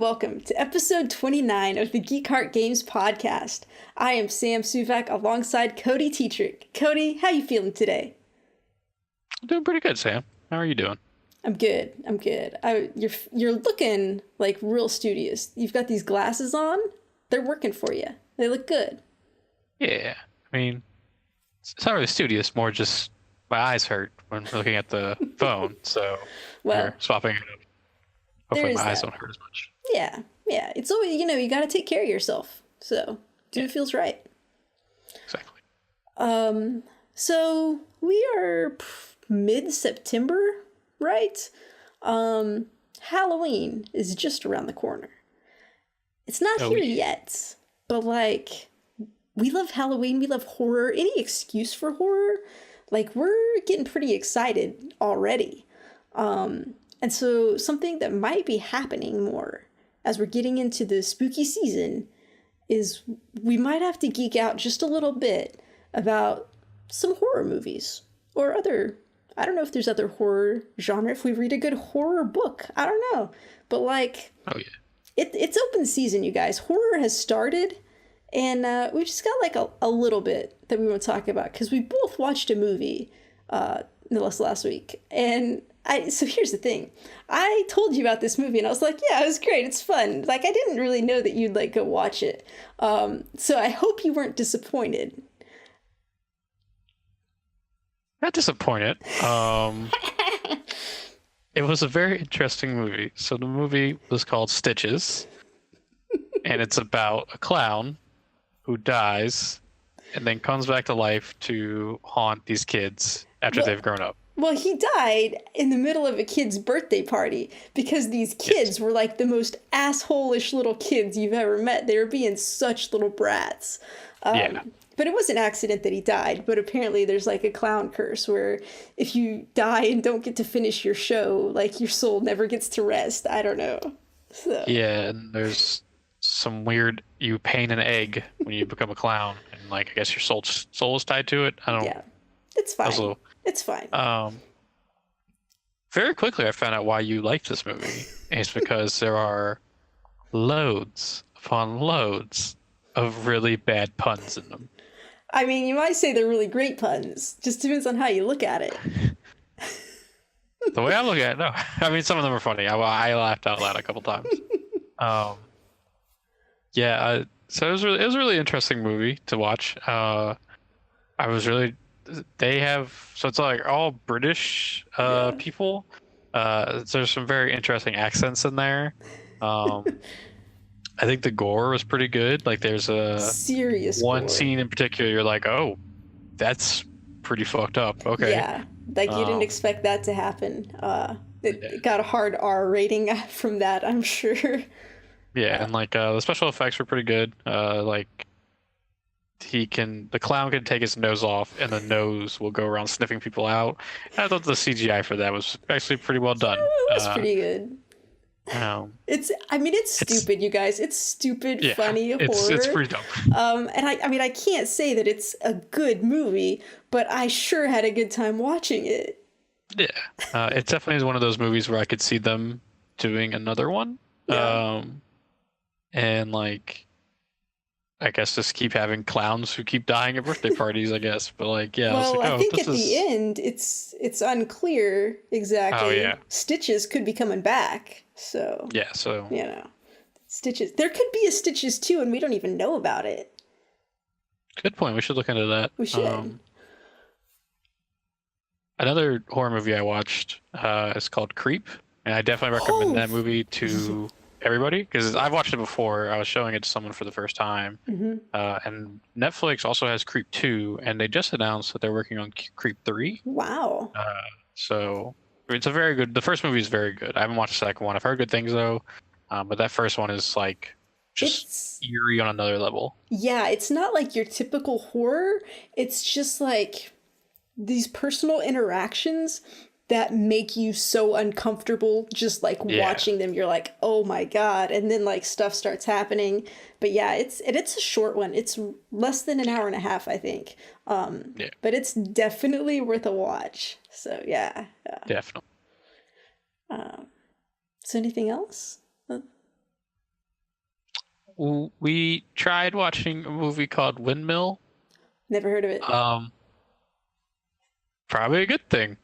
welcome to episode 29 of the Geek Heart Games podcast. I am Sam Suvak alongside Cody Tetrick. Cody, how you feeling today? I'm doing pretty good, Sam. How are you doing? I'm good. You're looking like real studious. You've got these glasses on. They're working for you. They look good. Yeah, I mean, it's not really studious, more just my eyes hurt when looking at the phone, so we're swapping it up. Hopefully my eyes don't hurt as much. Yeah. It's always, you got to take care of yourself. So do what feels right. Exactly. So we are mid-September, right? Halloween is just around the corner. It's not here yet, but we love Halloween. We love horror. Any excuse for horror. We're getting pretty excited already. And so something that might be happening more as we're getting into the spooky season is we might have to geek out just a little bit about some horror movies or other, I don't know if there's other horror genre, if we read a good horror book, I don't know. But it's open season, you guys. Horror has started and we've just got a little bit that we want to talk about because we both watched a movie last week. And so here's the thing. I told you about this movie and I was like, yeah, it was great. It's fun. I didn't really know that you'd go watch it. So I hope you weren't disappointed. Not disappointed. It was a very interesting movie. So the movie was called Stitches. And it's about a clown who dies and then comes back to life to haunt these kids after they've grown up. Well, he died in the middle of a kid's birthday party because these kids were the most asshole-ish little kids you've ever met. They were being such little brats. But it was an accident that he died. But apparently there's a clown curse where if you die and don't get to finish your show, your soul never gets to rest. I don't know. So. Yeah, and there's some weird, you paint an egg when you become a clown. And I guess your soul is tied to it. I don't know. Yeah, it's fine. It's fine. Very quickly, I found out why you liked this movie. It's because there are loads upon loads of really bad puns in them. I mean, you might say they're really great puns. Just depends on how you look at it. The way I look at it, no. I mean, some of them are funny. I laughed out loud a couple times. So it was a really interesting movie to watch. It's all British people. There's some very interesting accents in there. I think the gore was pretty good. There's a serious one gore. Scene in particular you're like, oh, that's pretty fucked up. Okay. Yeah, you didn't expect that to happen. It got a hard R rating from that, I'm sure. Yeah, and the special effects were pretty good. The clown can take his nose off and the nose will go around sniffing people out. And I thought the CGI for that was actually pretty well done. It was pretty good. It's stupid, you guys. It's stupid, funny horror. It's pretty dumb. And I can't say that it's a good movie, but I sure had a good time watching it. Yeah. It definitely is one of those movies where I could see them doing another one. Yeah. And I guess just keep having clowns who keep dying at birthday parties, I guess. But I think at the end it's unclear exactly. Oh, yeah. Stitches could be coming back. So Stitches. There could be a Stitches 2 and we don't even know about it. Good point. We should look into that. We should. Another horror movie I watched is called Creep, and I definitely recommend that movie to everybody because I've watched it before. I was showing it to someone for the first time. And Netflix also has Creep 2, and they just announced that they're working on Creep 3. Wow. So it's the first movie is very good. I haven't watched the second one. I've heard good things though. But that first one is just eerie on another level. Yeah, it's not your typical horror. It's just these personal interactions that make you so uncomfortable just watching them. You're like, oh my god, and then stuff starts happening. But yeah, it's a short one. It's less than an hour and a half, I think. But it's definitely worth a watch. So yeah. Definitely. So anything else? we tried watching a movie called Windmill. Never heard of it. Probably a good thing.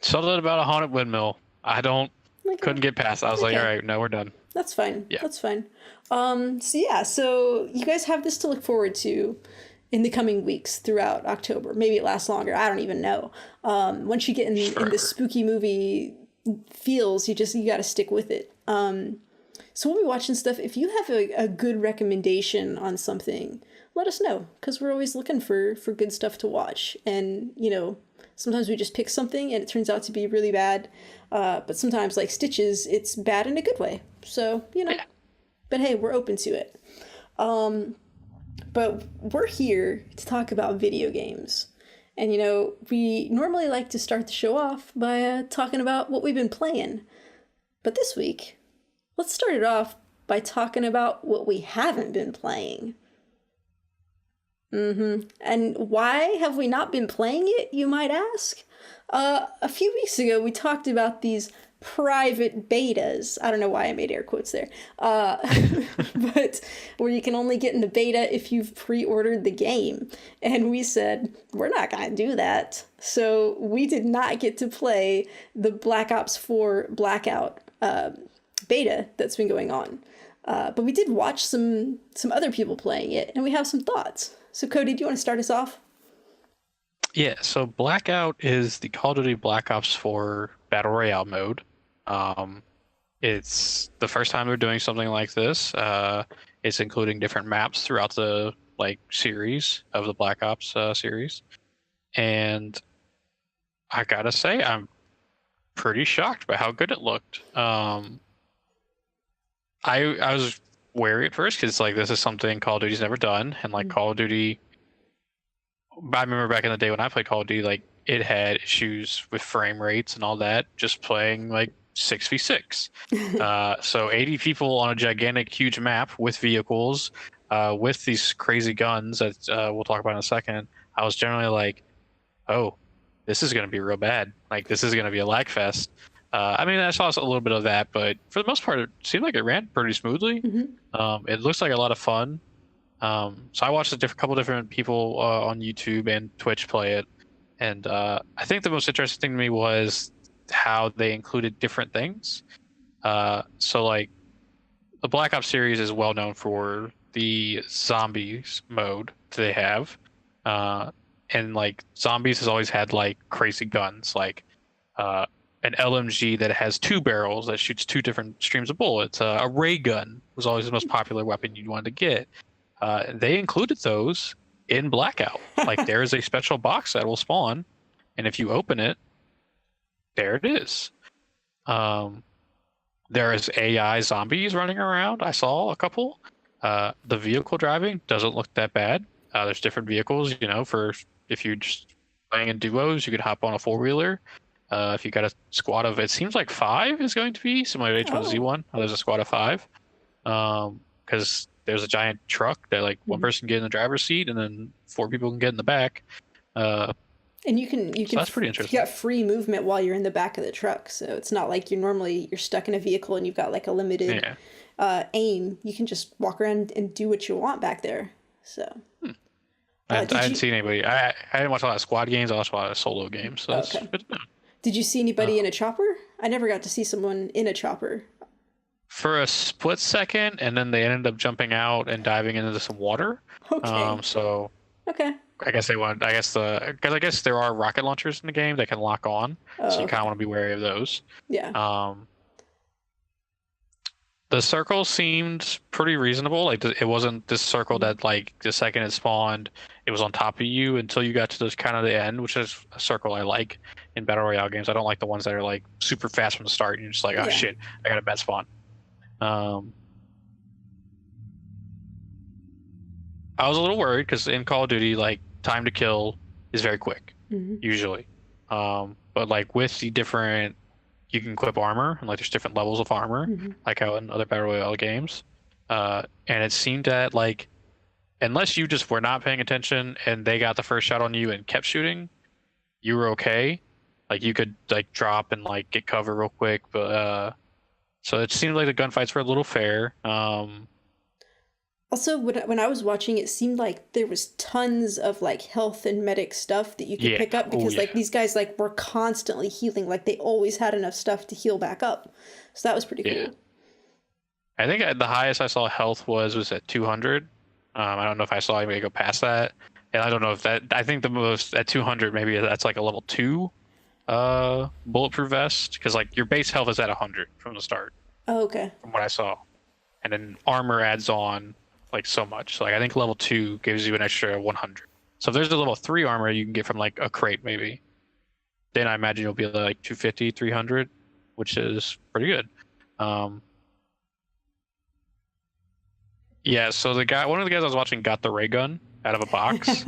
Something about a haunted windmill. Couldn't get past. I was like, all right, no, we're done. That's fine. Yeah. That's fine. So you guys have this to look forward to in the coming weeks throughout October. Maybe it lasts longer. I don't even know. Once you get in the spooky movie feels, you got to stick with it. So we'll be watching stuff. If you have a good recommendation on something, let us know, because we're always looking for good stuff to watch. And, sometimes we just pick something and it turns out to be really bad. But sometimes, like Stitches, it's bad in a good way. So, Yeah. But hey, we're open to it. But we're here to talk about video games. And, we normally like to start the show off by talking about what we've been playing. But this week, let's start it off by talking about what we haven't been playing. And why have we not been playing it, you might ask? A few weeks ago, we talked about these private betas. I don't know why I made air quotes there. But where you can only get in the beta if you've pre-ordered the game. And we said, we're not going to do that. So we did not get to play the Black Ops 4 Blackout beta that's been going on. But we did watch some other people playing it, and we have some thoughts. So Cody, do you want to start us off? Yeah, so Blackout is the Call of Duty Black Ops 4 Battle Royale mode. It's the first time they're doing something like this. It's including different maps throughout the series of the Black Ops series. And I gotta say, I'm pretty shocked by how good it looked. I was wary at first because this is something Call of Duty's never done, and Call of Duty. I remember back in the day when I played Call of Duty, it had issues with frame rates and all that, just playing 6v6. So 80 people on a gigantic, huge map with vehicles, with these crazy guns that we'll talk about in a second. I was generally oh, this is going to be real bad. This is going to be a lag fest. I saw a little bit of that, but for the most part, it seemed like it ran pretty smoothly. It looks like a lot of fun. So I watched a couple different people on YouTube and Twitch play it, and I think the most interesting thing to me was how they included different things. So the Black Ops series is well known for the zombies mode that they have, and zombies has always had crazy guns, an LMG that has 2 barrels that shoots 2 different streams of bullets. A ray gun was always the most popular weapon you'd want to get. They included those in Blackout. There is a special box that will spawn, and if you open it, there it is. There is AI zombies running around. I saw a couple. The vehicle driving doesn't look that bad. There's different vehicles, for if you're just playing in duos, you could hop on a 4-wheeler. If you got a squad of, it seems like 5 is going to be similar to H1Z1. There's a squad of 5, because there's a giant truck that one person get in the driver's seat and then 4 people can get in the back. And you can so that's pretty interesting. You got free movement while you're in the back of the truck, so it's not like you're stuck in a vehicle and you've got a limited aim. You can just walk around and do what you want back there. So. I hadn't seen anybody. I didn't watch a lot of squad games. I watched a lot of solo games. So that's good to know. Did you see anybody in a chopper? I never got to see someone in a chopper. For a split second, and then they ended up jumping out and diving into some water. Okay. Okay. I guess I guess there are rocket launchers in the game that can lock on, so you kind of want to be wary of those. Yeah. The circle seemed pretty reasonable. It wasn't this circle that the second it spawned, it was on top of you until you got to the end, which is a circle I like in Battle Royale games. I don't like the ones that are super fast from the start and you're just oh shit, I got a bad spawn. I was a little worried because in Call of Duty, time to kill is very quick, usually. But with the different, you can equip armor, and there's different levels of armor, like how in other Battle Royale games. And it seemed that unless you just were not paying attention and they got the first shot on you and kept shooting, you were okay. You could drop and get cover real quick, but So it seemed like the gunfights were a little fair. Also, when I was watching, it seemed like there was tons of like health and medic stuff that you could Yeah. pick up because like these guys like were constantly healing, like they always had enough stuff to heal back up. So that was pretty cool. I think the highest I saw health was at 200. I don't know if I saw anybody go past that, and I don't know if that. I think the most at 200 maybe that's like a level 2 bulletproof vest, because like your base health is at 100 from the start. Oh, okay. From what I saw, and then armor adds on like so much. So like I think level 2 gives you an extra 100. So if there's a level 3 armor you can get from like a crate maybe, then I imagine you'll be like 250, 300, which is pretty good. Yeah, so one of the guys I was watching got the ray gun out of a box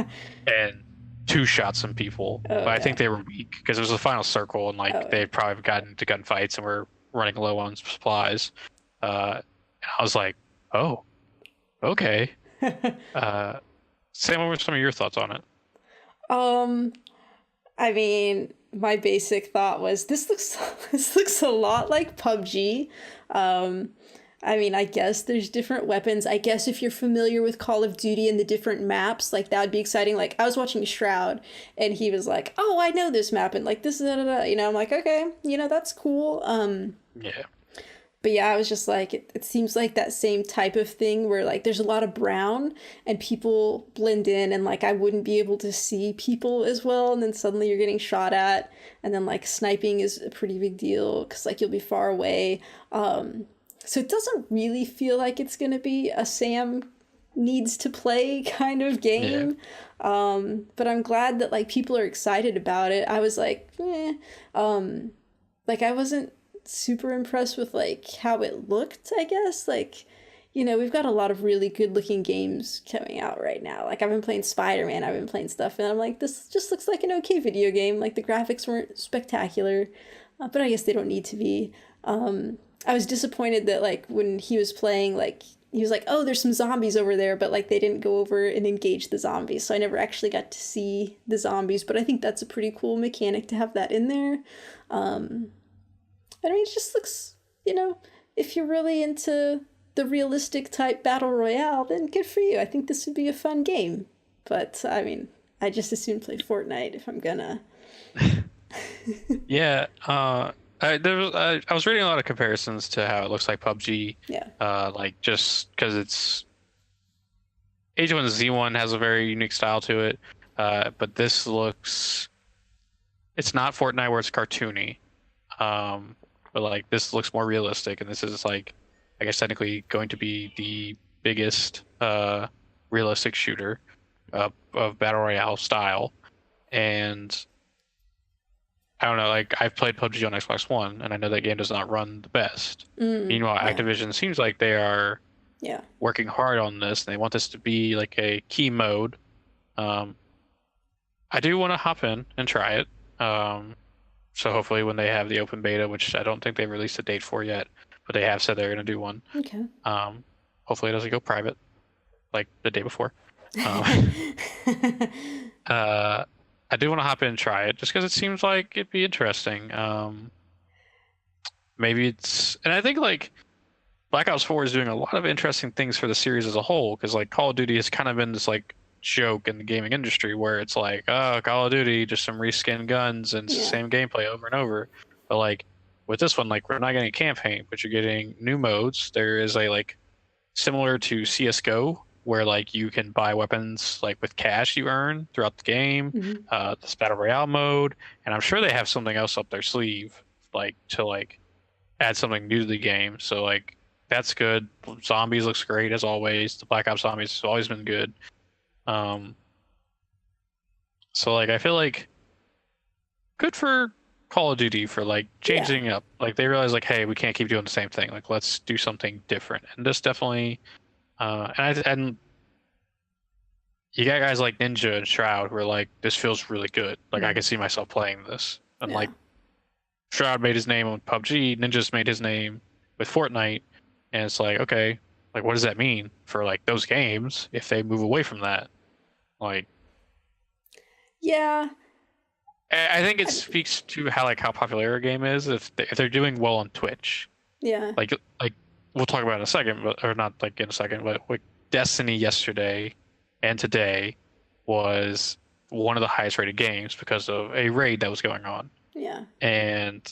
and two-shot some people. Oh, but I think they were weak because it was the final circle and like they'd probably gotten into gunfights and were running low on supplies. And I was like, oh, okay. Sam, what were some of your thoughts on it? I mean, my basic thought was this looks a lot like PUBG. I mean, I guess there's different weapons. I guess if you're familiar with Call of Duty and the different maps, like that would be exciting. Like I was watching Shroud and he was like, "Oh, I know this map and like this you know, I'm like, "Okay, you know, that's cool." Yeah. But yeah, I was just like, it seems like that same type of thing where like there's a lot of brown and people blend in and like I wouldn't be able to see people as well. And then suddenly you're getting shot at. And then like sniping is a pretty big deal because like you'll be far away. So it doesn't really feel like it's going to be a Sam needs to play kind of game. Yeah. But I'm glad that like people are excited about it. I was like, like I wasn't super impressed with like how it looked, I guess. Like, you know, we've got a lot of really good looking games coming out right now. Like I've been playing SpiderMan, I've been playing stuff, and I'm like, this just looks like an okay video game. Like the graphics weren't spectacular, but I guess they don't need to be. I was disappointed that like when he was playing, like he was like, oh, there's some zombies over there, but like they didn't go over and engage the zombies, so I never actually got to see the zombies. But I think that's a pretty cool mechanic to have that in there. I mean, it just looks, you know, if you're really into the realistic type battle royale, then good for you. I think this would be a fun game. But I mean, I just as soon play Fortnite if I'm gonna. Yeah. I was reading a lot of comparisons to how it looks like PUBG. Yeah. Like just because it's H1Z1 has a very unique style to it. But this looks, it's not Fortnite where it's cartoony. But like this looks more realistic, and this is like, I guess technically going to be the biggest realistic shooter of battle royale style. And I don't know, like I've played PUBG on Xbox One, and I know that game does not run the best. Meanwhile, Activision seems like they are working hard on this, and they want this to be like a key mode. I do want to hop in and try it. So hopefully when they have the open beta, which I don't think they've released a date for yet, but they have said they're going to do one. Okay. Hopefully it doesn't go private, like the day before. I do want to hop in and try it just because it seems like it'd be interesting. Maybe it's, and I think like Black Ops 4 is doing a lot of interesting things for the series as a whole, because like Call of Duty has kind of been this like joke in the gaming industry where it's like, oh, Call of Duty, just some reskinned guns and same gameplay over and over. But like with this one, like we're not getting a campaign, but you're getting new modes. There is a like similar to CS:GO where like you can buy weapons like with cash you earn throughout the game. This battle royale mode, and I'm sure they have something else up their sleeve like to like add something new to the game. So like that's good. Zombies looks great as always. The Black Ops zombies has always been good. So like I feel like good for Call of Duty for like changing up. Like they realize like, hey, we can't keep doing the same thing. Like let's do something different. And this definitely, and you got guys like Ninja and Shroud who are like, this feels really good. Like I can see myself playing this. And like Shroud made his name on PUBG, Ninja's made his name with Fortnite, and it's like, okay, like what does that mean for like those games if they move away from that? Like, I think it speaks to how like how popular a game is if they're doing well on Twitch. Yeah. Like we'll talk about it in a second, but or not like in a second, but like Destiny yesterday and today was one of the highest rated games because of a raid that was going on. Yeah. And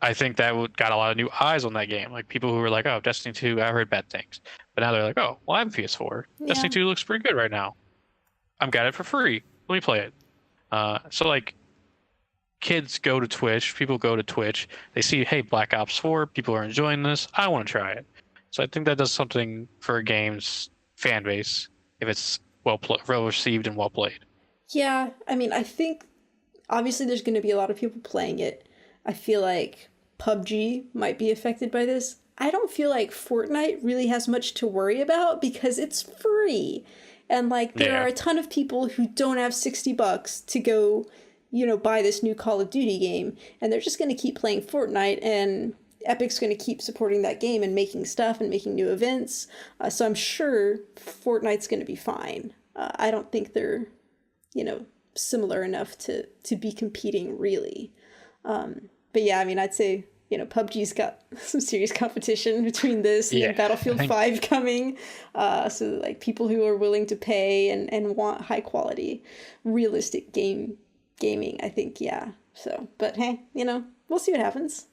I think that got a lot of new eyes on that game. Like people who were like, "Oh, Destiny 2, I heard bad things," but now they're like, "Oh, well, I have a PS4. Yeah. Destiny 2 looks pretty good right now. I'm got it for free. Let me play it." So like, kids go to Twitch. People go to Twitch. They see, hey, Black Ops 4. People are enjoying this. I want to try it. So I think that does something for a game's fan base if it's well received and well played. Yeah, I mean, I think obviously there's going to be a lot of people playing it. I feel like PUBG might be affected by this. I don't feel like Fortnite really has much to worry about because it's free. And like there are a ton of people who don't have $60 to go, buy this new Call of Duty game, and they're just going to keep playing Fortnite, and Epic's going to keep supporting that game and making stuff and making new events. So I'm sure Fortnite's going to be fine. I don't think they're, similar enough to be competing really. But yeah, I mean, I'd say, PUBG's got some serious competition between this and then Battlefield 5 coming. So like people who are willing to pay and want high quality, realistic gaming, I think, yeah. So, but hey, we'll see what happens.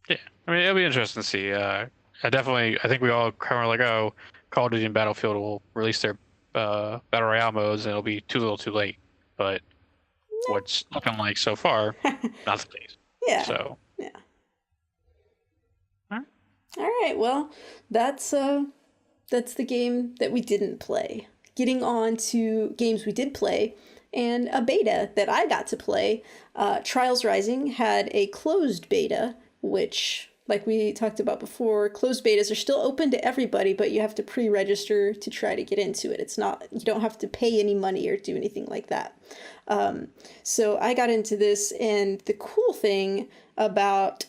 Yeah, I mean, it'll be interesting to see. I think we all kind of like, oh, Call of Duty and Battlefield will release their Battle Royale modes and it'll be too little too late. But what's looking like so far, not the case. Yeah. So. Yeah. All right. Well, that's the game that we didn't play. Getting on to games we did play, and a beta that I got to play. Trials Rising had a closed beta, which, like we talked about before, closed betas are still open to everybody, but you have to pre-register to try to get into it. You don't have to pay any money or do anything like that. So I got into this, and the cool thing about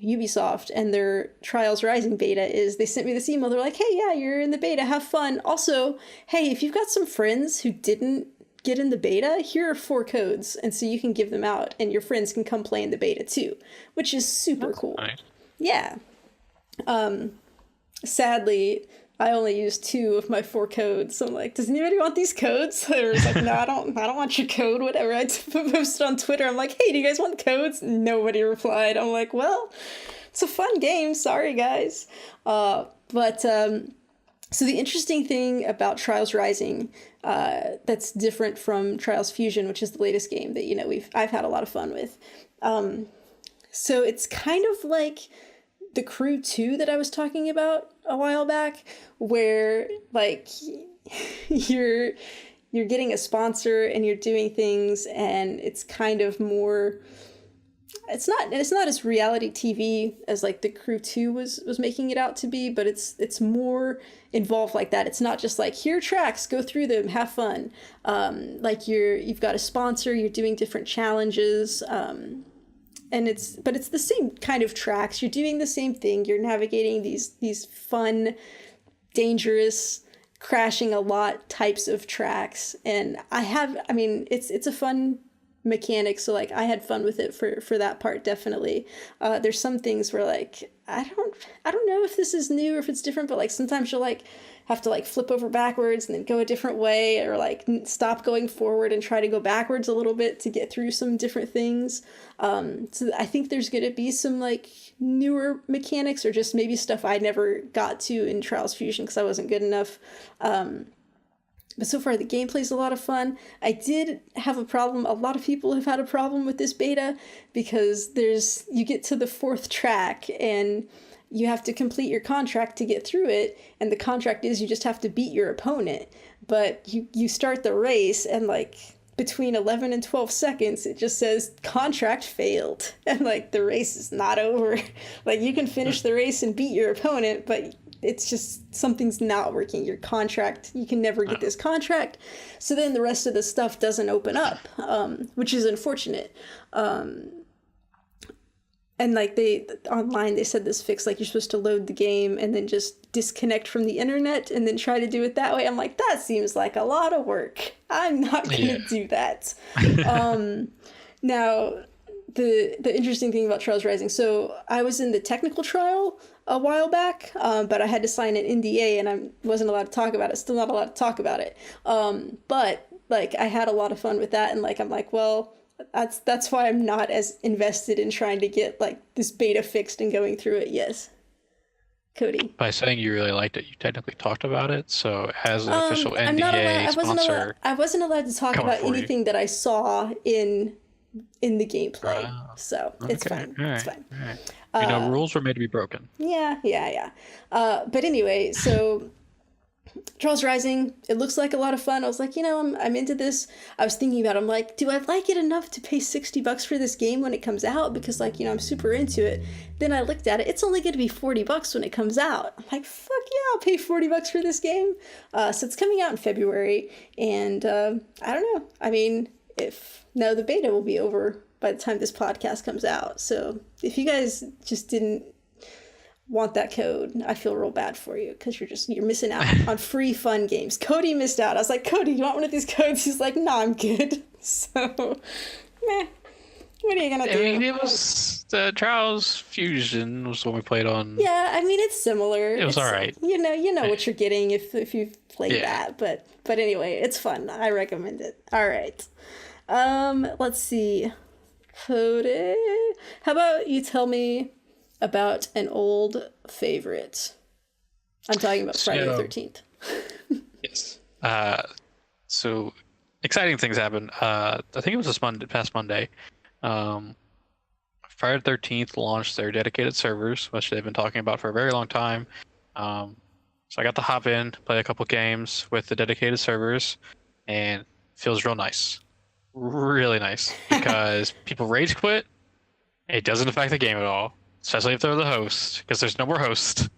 Ubisoft and their Trials Rising beta is they sent me this email. They're like, hey, yeah, you're in the beta, have fun. Also, hey, if you've got some friends who didn't get in the beta, here are 4 codes, and so you can give them out, and your friends can come play in the beta too, which is super cool. Nice. Yeah. Sadly, I only used 2 of my 4 codes. So I'm like, does anybody want these codes? They were like, no, I don't want your code, whatever. I posted on Twitter. I'm like, hey, do you guys want codes? Nobody replied. I'm like, well, it's a fun game. Sorry, guys. So the interesting thing about Trials Rising, that's different from Trials Fusion, which is the latest game that, I've had a lot of fun with. So it's kind of like the Crew 2 that I was talking about a while back, where like you're getting a sponsor and you're doing things, and it's kind of more, it's not as reality TV as like the Crew 2 was making it out to be, but it's more involved like that. It's not just like, here are tracks, go through them, have fun. Like you've got a sponsor, you're doing different challenges, and it's the same kind of tracks. You're doing the same thing. You're navigating these fun, dangerous, crashing a lot types of tracks. And it's a fun mechanic. So like I had fun with it for that part, definitely. There's some things where like, I don't know if this is new or if it's different, but like sometimes you'll like have to like flip over backwards and then go a different way, or like stop going forward and try to go backwards a little bit to get through some different things. So I think there's going to be some like newer mechanics, or just maybe stuff I never got to in Trials Fusion because I wasn't good enough. But so far the gameplay's a lot of fun. I did have a problem. A lot of people have had a problem with this beta because you get to the 4th track and you have to complete your contract to get through it, and the contract is you just have to beat your opponent. But you start the race, and like between 11 and 12 seconds, it just says contract failed, and like the race is not over. Like you can finish the race and beat your opponent, but it's just something's not working. Your contract, you can never get this contract. So then the rest of the stuff doesn't open up, which is unfortunate. And like online they said this fix, like you're supposed to load the game and then just disconnect from the internet and then try to do it that way. I'm like, that seems like a lot of work. I'm not going to do that. Now, the interesting thing about Trials Rising, so I was in the technical trial a while back, but I had to sign an NDA and I wasn't allowed to talk about it. Still not allowed to talk about it. But like I had a lot of fun with that, and like I'm like, well, that's why I'm not as invested in trying to get like this beta fixed and going through it. Yes, Cody. By saying you really liked it, you technically talked about it. So as an official NDA sponsor, I wasn't allowed to talk about anything that I saw in the gameplay. So it's fine. It's fine. You know, rules were made to be broken. Yeah. But anyway, so Trials Rising, it looks like a lot of fun. I was like, you know, I'm into this. I was thinking about it. I'm like, do I like it enough to pay $60 for this game when it comes out? Because like, you know, I'm super into it. Then I looked at it. It's only going to be $40 when it comes out. I'm like, fuck yeah, I'll pay $40 for this game. So it's coming out in February. And I don't know. I mean, the beta will be over by the time this podcast comes out. So if you guys just didn't want that code, I feel real bad for you because you're missing out on free fun games. Cody missed out. I was like, Cody, do you want one of these codes? He's like, no, I'm good. So, meh. What are you gonna do? I mean, it was the Trials Fusion was what we played on. Yeah, I mean it's similar. It was all right. You know what you're getting if you've played that. But anyway, it's fun. I recommend it. All right. Let's see. Cody, how about you tell me about an old favorite? I'm talking about Friday the 13th. Yes. So exciting things happened. I think it was past Monday. Friday the 13th launched their dedicated servers, which they've been talking about for a very long time. So I got to hop in, play a couple games with the dedicated servers, and it feels real nice. Really nice. Because people rage quit. It doesn't affect the game at all. Especially if they're the host, because there's no more host.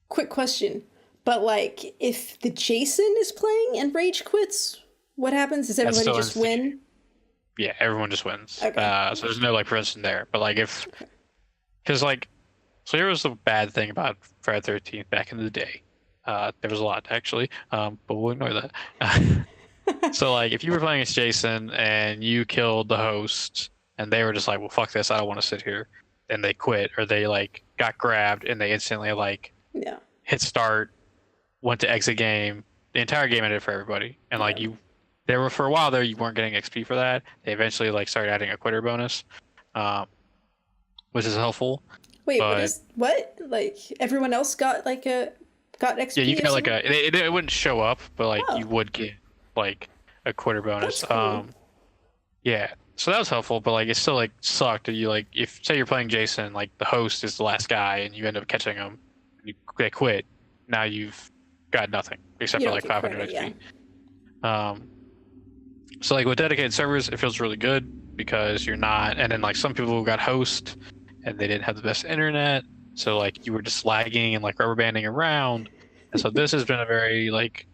Quick question. But, like, if the Jason is playing and rage quits, what happens? Does everybody just win? Yeah, everyone just wins. Okay. So there's no, like, prevention there. But, like, because, like, so here was the bad thing about Friday the 13th back in the day. There was a lot, actually, but we'll ignore that. So, like, if you were playing as Jason and you killed the host, and they were just like, well, fuck this, I don't want to sit here. And they quit, or they like got grabbed and they instantly like hit start, went to exit game. The entire game ended for everybody. And like there were for a while there you weren't getting XP for that. They eventually like started adding a quitter bonus, which is helpful. Wait, what? Like everyone else got XP? Yeah, you got like it wouldn't show up, but like you would get like a quitter bonus. That's cool. Yeah. So that was helpful, but like it still like sucked that you like if say you're playing Jason, like the host is the last guy and you end up catching him, they quit. Now you've got nothing except for like 500 XP. Yeah. So like with dedicated servers, it feels really good because you're not, and then like some people got host and they didn't have the best internet, so like you were just lagging and like rubber banding around, and so this has been a very like,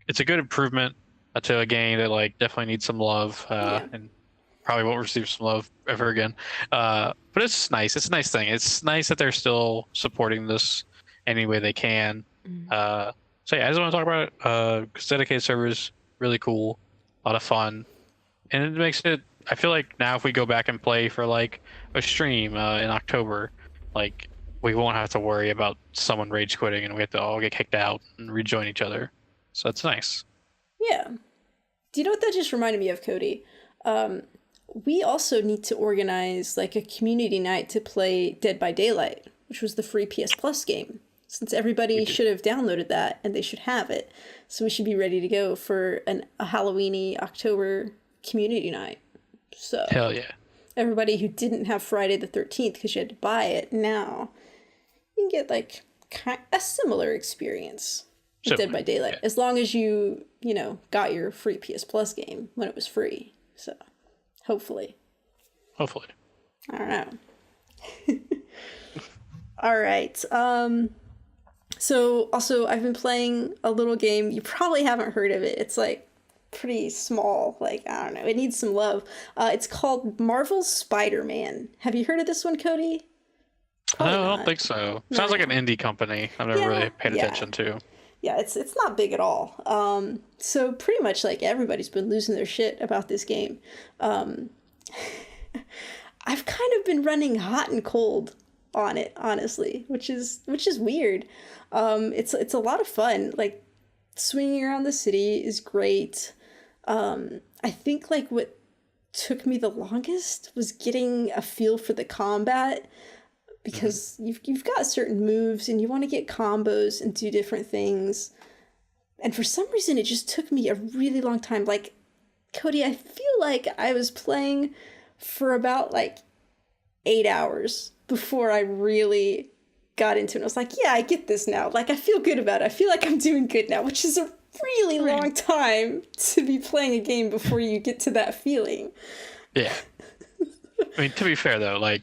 it's a good improvement to a game that like definitely needs some love and probably won't receive some love ever again. But it's nice. It's a nice thing. It's nice that they're still supporting this any way they can. So yeah, I just want to talk about it. Because dedicated servers, really cool, a lot of fun, and it makes it. I feel like now if we go back and play for like a stream in October, like we won't have to worry about someone rage quitting and we have to all get kicked out and rejoin each other. So it's nice. Yeah. Do you know what that just reminded me of, Cody? We also need to organize like a community night to play Dead by Daylight, which was the free PS Plus game. Since everybody should have downloaded that and they should have it. So we should be ready to go for a Halloween-y October community night. So hell yeah. Everybody who didn't have Friday the 13th because you had to buy it, now you can get like a similar experience with Dead by Daylight. Yeah. As long as you got your free PS Plus game when it was free. So hopefully. I don't know. All right. So also I've been playing a little game. You probably haven't heard of it. It's like pretty small. Like, I don't know. It needs some love. It's called Marvel's SpiderMan. Have you heard of this one, Cody? Probably no, not. I don't think so. No. Sounds like an indie company I've never really paid attention to. Yeah, it's not big at all. So pretty much like everybody's been losing their shit about this game. I've kind of been running hot and cold on it, honestly, which is weird. It's a lot of fun. Like, swinging around the city is great. I think like what took me the longest was getting a feel for the combat, because you've got certain moves and you want to get combos and do different things. And for some reason, it just took me a really long time. Like, Cody, I feel like I was playing for about like 8 hours before I really got into it. I was like, yeah, I get this now. Like, I feel good about it. I feel like I'm doing good now, which is a really long time to be playing a game before you get to that feeling. Yeah. I mean, to be fair though, like,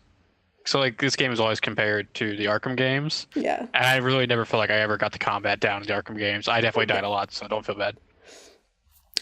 so like this game is always compared to the Arkham games. Yeah. And I really never feel like I ever got the combat down in the Arkham games. I definitely died a lot, so don't feel bad.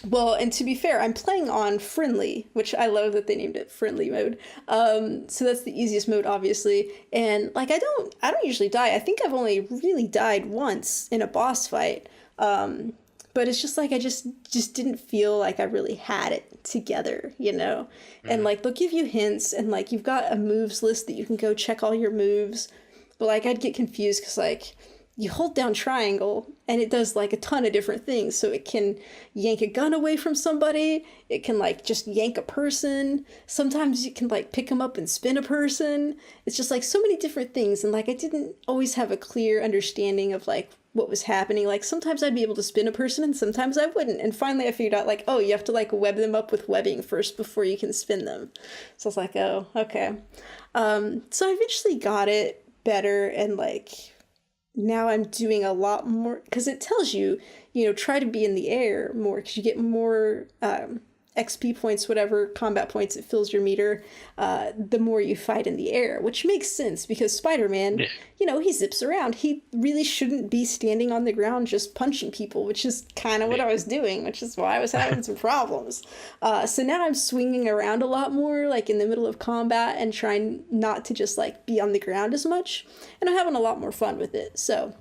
Well, and to be fair, I'm playing on friendly, which I love that they named it friendly mode. So that's the easiest mode, obviously. And like, I don't usually die. I think I've only really died once in a boss fight. But it's just like, I just didn't feel like I really had it together, you know? And like, they'll give you hints, and like, you've got a moves list that you can go check all your moves. But like, I'd get confused because like, you hold down triangle and it does like a ton of different things. So it can yank a gun away from somebody. It can like just yank a person. Sometimes you can like pick them up and spin a person. It's just like so many different things. And like, I didn't always have a clear understanding of like what was happening. Like, sometimes I'd be able to spin a person and sometimes I wouldn't. And finally I figured out like, oh, you have to like web them up with webbing first before you can spin them. So I was like, oh, okay. So I eventually got it better, and like, now I'm doing a lot more, because it tells you, you know, try to be in the air more, because you get more XP points, whatever, combat points, it fills your meter, the more you fight in the air, which makes sense, because Spider-Man, you know, he zips around. He really shouldn't be standing on the ground just punching people, which is kind of what I was doing, which is why I was having some problems. So now I'm swinging around a lot more, like in the middle of combat, and trying not to just like be on the ground as much, and I'm having a lot more fun with it. So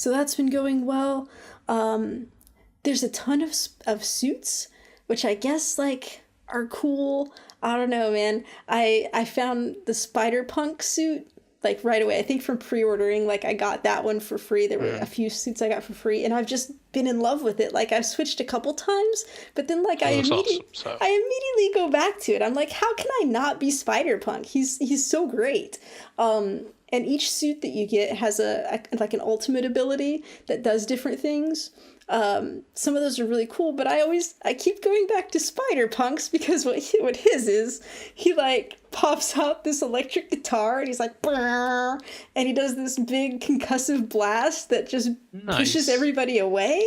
that's been going well. There's a ton of suits, which I guess like are cool. I don't know, man. I found the Spider-Punk suit like right away. I think from pre-ordering, like I got that one for free. There were a few suits I got for free, and I've just been in love with it. Like, I've switched a couple times, but then like I immediately go back to it. I'm like, how can I not be Spider-Punk? He's so great. And each suit that you get has like an ultimate ability that does different things. Some of those are really cool, but I keep going back to Spider-Punk's, because what his is, he like pops out this electric guitar and he's like, brrr, and he does this big concussive blast that just pushes everybody away,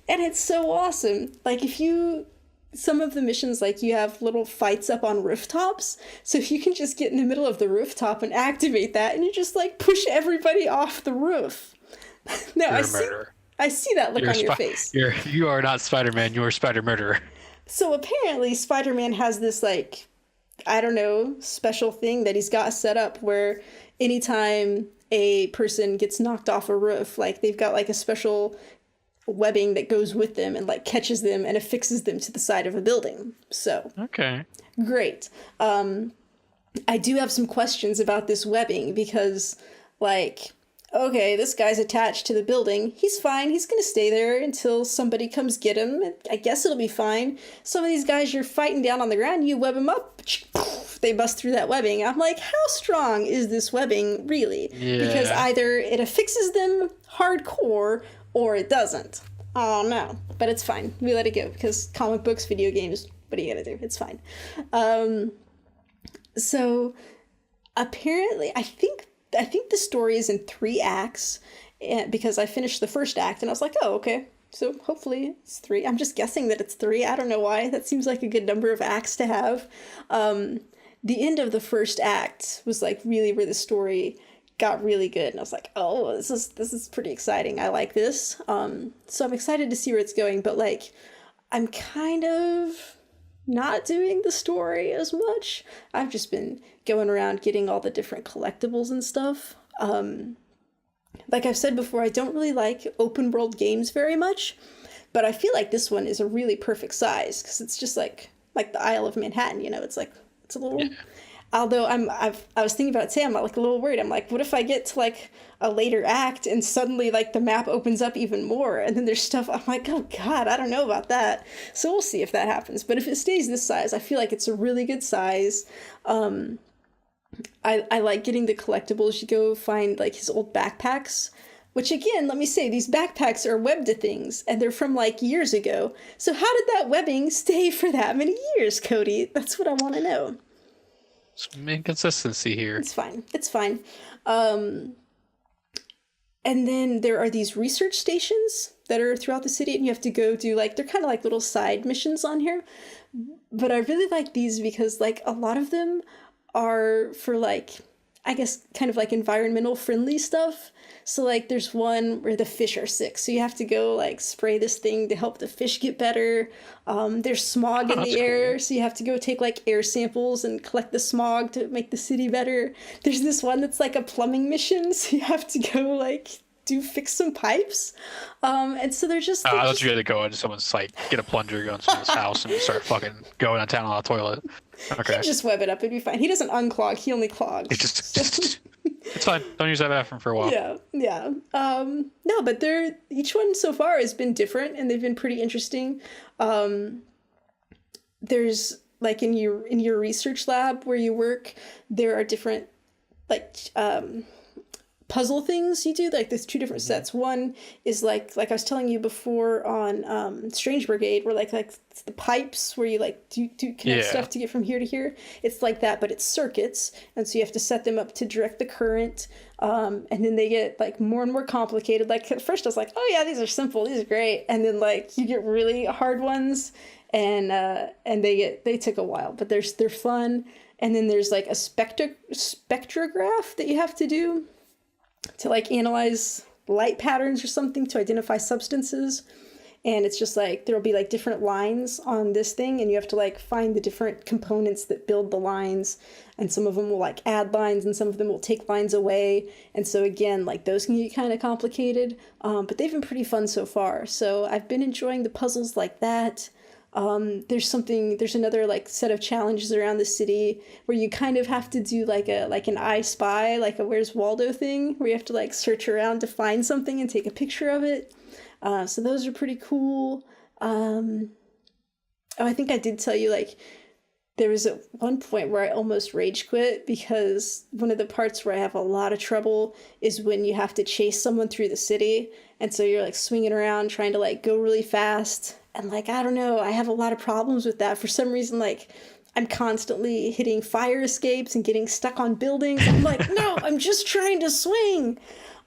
and it's so awesome. Like, some of the missions, like, you have little fights up on rooftops, so if you can just get in the middle of the rooftop and activate that, and you just like push everybody off the roof. No, I see that look on your face. You are not Spider-Man, you are Spider-Murderer. So apparently Spider-Man has this, like, I don't know, special thing that he's got set up where anytime a person gets knocked off a roof, like, they've got like a special webbing that goes with them and like catches them and affixes them to the side of a building. So okay, great. I do have some questions about this webbing, because like, okay, this guy's attached to the building. He's fine. He's going to stay there until somebody comes get him. I guess it'll be fine. Some of these guys you're fighting down on the ground, you web them up, they bust through that webbing. I'm like, how strong is this webbing really? Yeah. Because either it affixes them hardcore or it doesn't. Oh no, but it's fine. We let it go, because comic books, video games, what are you going to do? It's fine. So apparently, I think the story is in 3 acts, because I finished the first act and I was like, oh, okay. So hopefully it's 3. I'm just guessing that it's 3. I don't know why. That seems like a good number of acts to have. The end of the first act was like really where the story got really good. And I was like, oh, this is pretty exciting. I like this. So I'm excited to see where it's going. But like, I'm kind of not doing the story as much. I've just been going around getting all the different collectibles and stuff. Like I've said before, I don't really like open world games very much, but I feel like this one is a really perfect size, because it's just like the Isle of Manhattan, you know, it's a little, Although I was thinking about it today, I'm like a little worried. I'm like, what if I get to like a later act and suddenly like the map opens up even more, and then there's stuff. I'm like, oh god, I don't know about that. So we'll see if that happens. But if it stays this size, I feel like it's a really good size. I like getting the collectibles. You go find like his old backpacks, which again, let me say, these backpacks are webbed to things, and they're from like years ago. So how did that webbing stay for that many years, Cody? That's what I want to know. Some inconsistency here. It's fine. It's fine. And then there are these research stations that are throughout the city, and you have to go do like, they're kind of like little side missions on here. But I really like these because like a lot of them are for like, I guess kind of like environmental friendly stuff. So like there's one where the fish are sick, so you have to go like spray this thing to help the fish get better. There's smog in the air, so you have to go take like air samples and collect the smog to make the city better. There's this one that's like a plumbing mission, so you have to go like fix some pipes. And so they're just I thought you had to go into someone's like get a plunger, go into someone's house and start fucking going on town on a toilet. Okay. He'd just web it up, it'd be fine. He doesn't unclog, he only clogs. It just it's fine. Don't use that bathroom for a while. Yeah. No, but each one so far has been different, and they've been pretty interesting. There's like in your research lab where you work, there are different like puzzle things you do. Like there's two different sets. One is like I was telling you before on Strange Brigade, where like the pipes where you like do connect stuff to get from here to here. It's like that, but it's circuits, and so you have to set them up to direct the current. And then they get like more and more complicated. Like at first I was like, oh yeah, these are simple, these are great, and then like you get really hard ones, and they take a while, but they're fun. And then there's like a spectrograph that you have to do to like analyze light patterns or something to identify substances. And it's just like there'll be like different lines on this thing, and you have to like find the different components that build the lines, and some of them will like add lines and some of them will take lines away. And so again, like those can get kind of complicated, but they've been pretty fun so far. So I've been enjoying the puzzles like that. There's another like set of challenges around the city where you kind of have to do like an I Spy, like a Where's Waldo thing, where you have to like search around to find something and take a picture of it. So those are pretty cool. I think I did tell you, like, there was at one point where I almost rage quit, because one of the parts where I have a lot of trouble is when you have to chase someone through the city. And so you're like swinging around trying to like go really fast. And like, I don't know, I have a lot of problems with that. For some reason, like, I'm constantly hitting fire escapes and getting stuck on buildings. I'm like, no, I'm just trying to swing.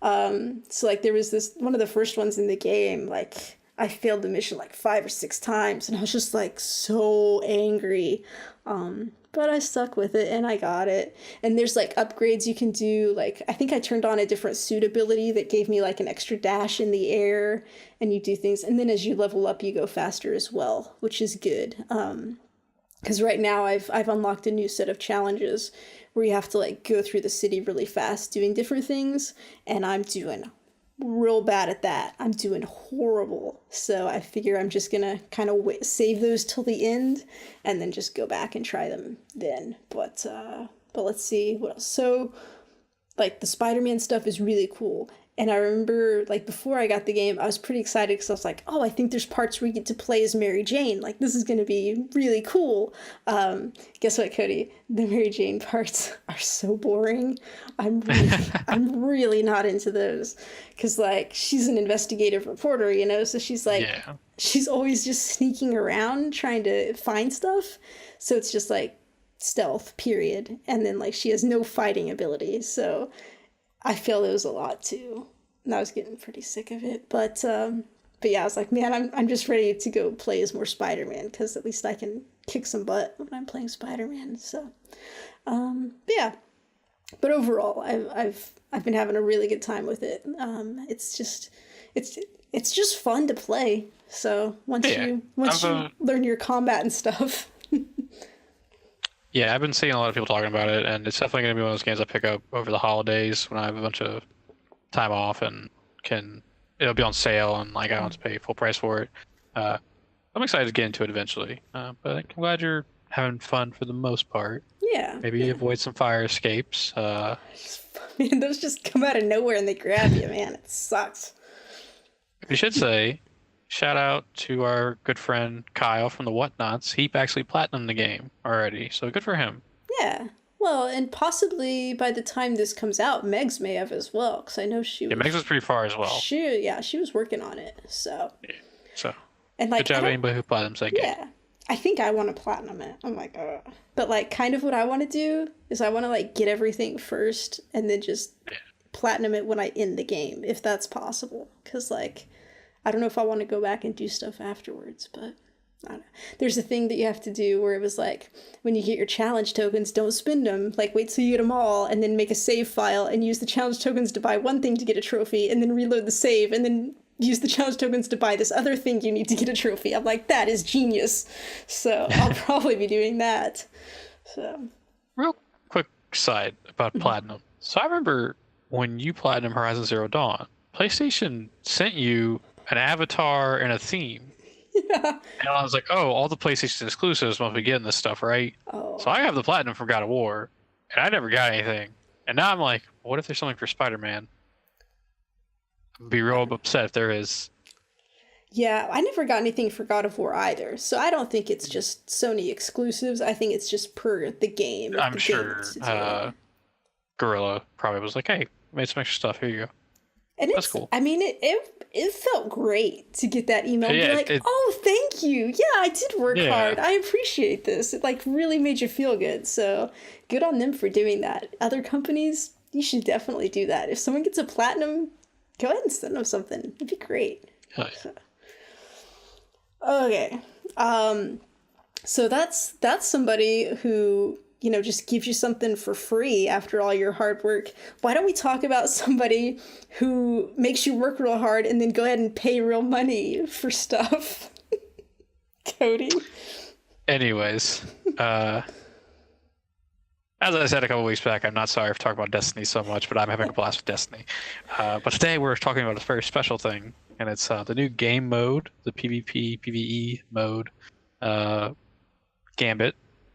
So like there was this, one of the first ones in the game, like I failed the mission like 5 or 6 times, and I was just like so angry. But I stuck with it and I got it. And there's like upgrades you can do. Like I think I turned on a different suit ability that gave me like an extra dash in the air, and you do things. And then as you level up, you go faster as well, which is good. Because right now I've unlocked a new set of challenges where you have to like go through the city really fast doing different things, and I'm doing real bad at that. I'm doing horrible. So I figure I'm just gonna kind of save those till the end and then just go back and try them then. But let's see what else. So like the SpiderMan stuff is really cool. And I remember, like, before I got the game, I was pretty excited because I was like, oh, I think there's parts where you get to play as Mary Jane. Like, this is going to be really cool. Guess what, Cody? The Mary Jane parts are so boring. I'm really not into those. Because, like, she's an investigative reporter, you know? So she's, like, she's always just sneaking around trying to find stuff. So it's just, like, stealth, period. And then, like, she has no fighting ability. So I feel those a lot too, and I was getting pretty sick of it. But yeah, I was like, man, I'm just ready to go play as more Spider-Man, because at least I can kick some butt when I'm playing Spider-Man. So, yeah. But overall, I've been having a really good time with it. It's just fun to play. So once you learn your combat and stuff. Yeah, I've been seeing a lot of people talking about it, and it's definitely going to be one of those games I pick up over the holidays when I have a bunch of time off and it'll be on sale, and like I don't have to pay full price for it. I'm excited to get into it eventually, but I'm glad you're having fun for the most part. Yeah. Maybe avoid some fire escapes. Man, those just come out of nowhere and they grab you, man. It sucks. We should say, shout out to our good friend Kyle from the Whatnots. He actually platinumed the game already, so good for him. Yeah. Well, and possibly by the time this comes out, Megs may have as well, because I know she was... Yeah, Megs was pretty far as well. She was working on it, so... Yeah, so, and like, good job anybody who platinums that game. Yeah. I think I want to platinum it. I'm like, but like, kind of what I want to do is I want to like get everything first and then just platinum it when I end the game, if that's possible. Because like, I don't know if I want to go back and do stuff afterwards, but I don't know. There's a thing that you have to do where it was like, when you get your challenge tokens, don't spend them. Like, wait till you get them all and then make a save file and use the challenge tokens to buy one thing to get a trophy and then reload the save and then use the challenge tokens to buy this other thing you need to get a trophy. I'm like, that is genius. So I'll probably be doing that. So, real quick side about Platinum. So I remember when you Platinum Horizon Zero Dawn, PlayStation sent you an avatar and a theme. Yeah. And I was like, oh, all the PlayStation exclusives must be getting this stuff, right? Oh. So I have the Platinum from God of War, and I never got anything. And now I'm like, what if there's something for Spider-Man? I'd be real upset if there is. Yeah, I never got anything for God of War either. So I don't think it's just Sony exclusives. I think it's just per the game. I'm sure Gorilla probably was like, hey, made some extra stuff. Here you go. And that's cool. I mean, it felt great to get that email and be like, oh, thank you. Yeah, I did work hard. I appreciate this. It like really made you feel good. So good on them for doing that. Other companies, you should definitely do that. If someone gets a platinum, go ahead and send them something. It'd be great. Oh, yeah. So. Okay. So that's somebody who, you know, just gives you something for free after all your hard work. Why don't we talk about somebody who makes you work real hard and then go ahead and pay real money for stuff? Cody. Anyways, as I said a couple weeks back, I'm not sorry for talking about Destiny so much, but I'm having a blast with Destiny. But today we're talking about a very special thing, and it's the new game mode, the PvP, PvE mode, Gambit.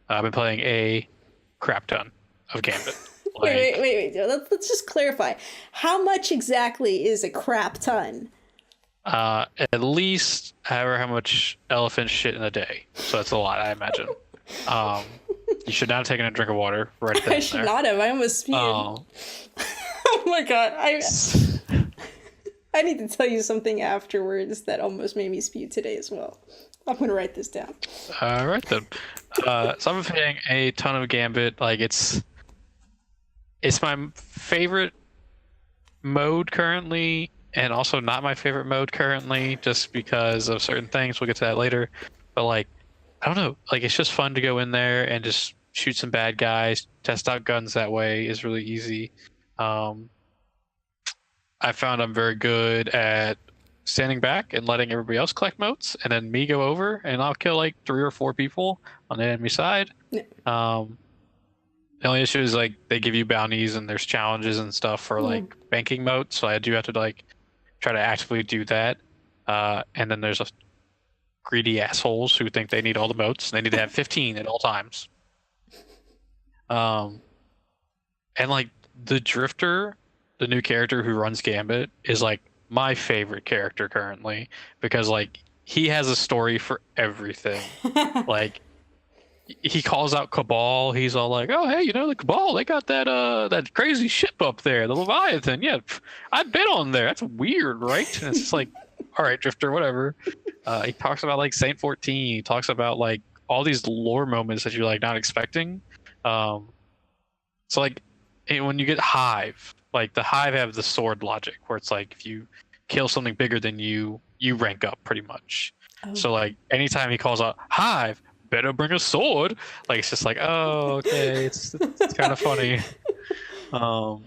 I've been playing a crap ton of Gambit. Like, wait. Let's just clarify. How much exactly is a crap ton? At least however how much elephant shit in a day. So that's a lot, I imagine. You should not have taken a drink of water right there. I should not have. I almost spewed. Oh my god. I need to tell you something afterwards that almost made me spew today as well. I'm going to write this down. All right, then. So I'm playing a ton of Gambit. Like, it's my favorite mode currently, and also not my favorite mode currently, just because of certain things. We'll get to that later. But, like, I don't know. Like, it's just fun to go in there and just shoot some bad guys. Test out guns that way is really easy. I found I'm very good at standing back and letting everybody else collect motes, and then me go over and I'll kill like 3 or 4 people on the enemy side. Yeah. The only issue is like they give you bounties and there's challenges and stuff for like banking motes, so I do have to like try to actively do that. And then there's a greedy assholes who think they need all the motes and they need to have 15 at all times. And like the Drifter, the new character who runs Gambit, is like my favorite character currently, because like he has a story for everything. Like he calls out Cabal. He's all like, "Oh, hey, you know the Cabal? They got that crazy ship up there, the Leviathan. Yeah, I've been on there. That's weird, right?" And it's just like, all right, Drifter, whatever. He talks about like Saint 14. He talks about like all these lore moments that you're like not expecting. So like when you get Hive, like the Hive have the sword logic where it's like if you kill something bigger than you rank up pretty much. Oh. So like anytime he calls out Hive, better bring a sword. Like it's just like, oh, okay, it's kind of funny. And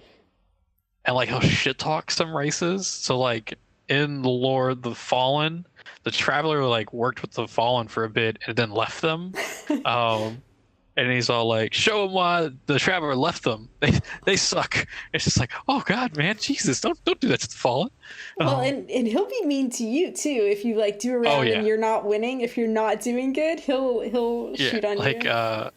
like he'll shit talk some races. So like in the lore, the Fallen, the Traveler like worked with the Fallen for a bit and then left them. And he's all like, show him why the Traveler left them. They suck. It's just like, oh God, man, Jesus, don't do that to the Fallen. Well, and he'll be mean to you too if you like do a round and you're not winning. If you're not doing good, he'll shoot on like, you.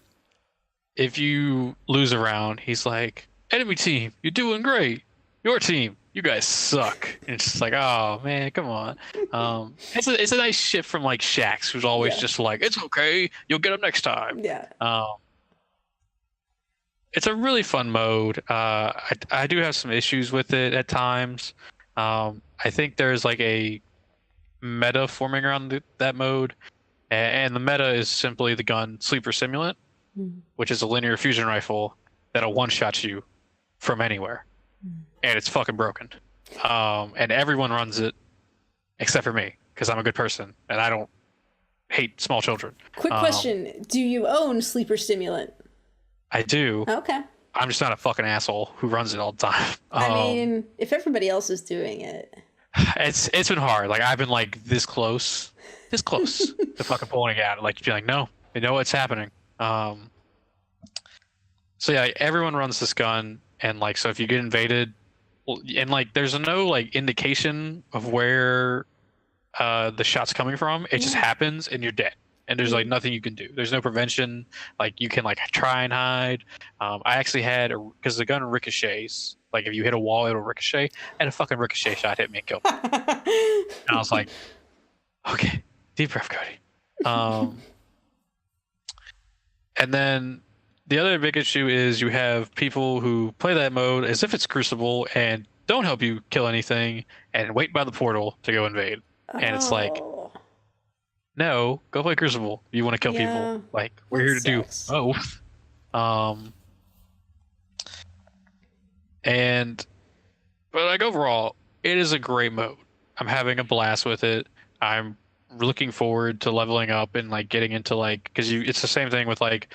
If you lose a round, he's like, enemy team, you're doing great. Your team, you guys suck. And it's just like, oh man, come on. It's a nice shift from like Shax, who's always just like, it's okay, you'll get them next time. Yeah. It's a really fun mode. I do have some issues with it at times. I think there's like a meta forming around that mode, and the meta is simply the gun Sleeper Simulant, which is a linear fusion rifle that'll one-shot you from anywhere. And it's fucking broken. And everyone runs it except for me, because I'm a good person and I don't hate small children. Quick question. Do you own Sleeper Stimulant? I do. Okay. I'm just not a fucking asshole who runs it all the time. I mean, if everybody else is doing it. It's been hard. Like, I've been like this close to fucking pulling it out. Like, you'd be like, no, you know what's happening. So yeah, everyone runs this gun, and like, so if you get invaded, and like, there's no like indication of where the shot's coming from. It just happens, and you're dead. And there's like nothing you can do. There's no prevention. Like, you can like try and hide. I actually had, because the gun ricochets. Like, if you hit a wall, it'll ricochet. And a fucking ricochet shot hit me and killed me. And I was like, okay, deep breath, Cody. And then the other big issue is you have people who play that mode as if it's Crucible and don't help you kill anything and wait by the portal to go invade. And it's like, no, go play Crucible. You want to kill people. Like, we're here to do both. But like, overall, it is a great mode. I'm having a blast with it. I'm looking forward to leveling up and like getting into like, because it's the same thing with like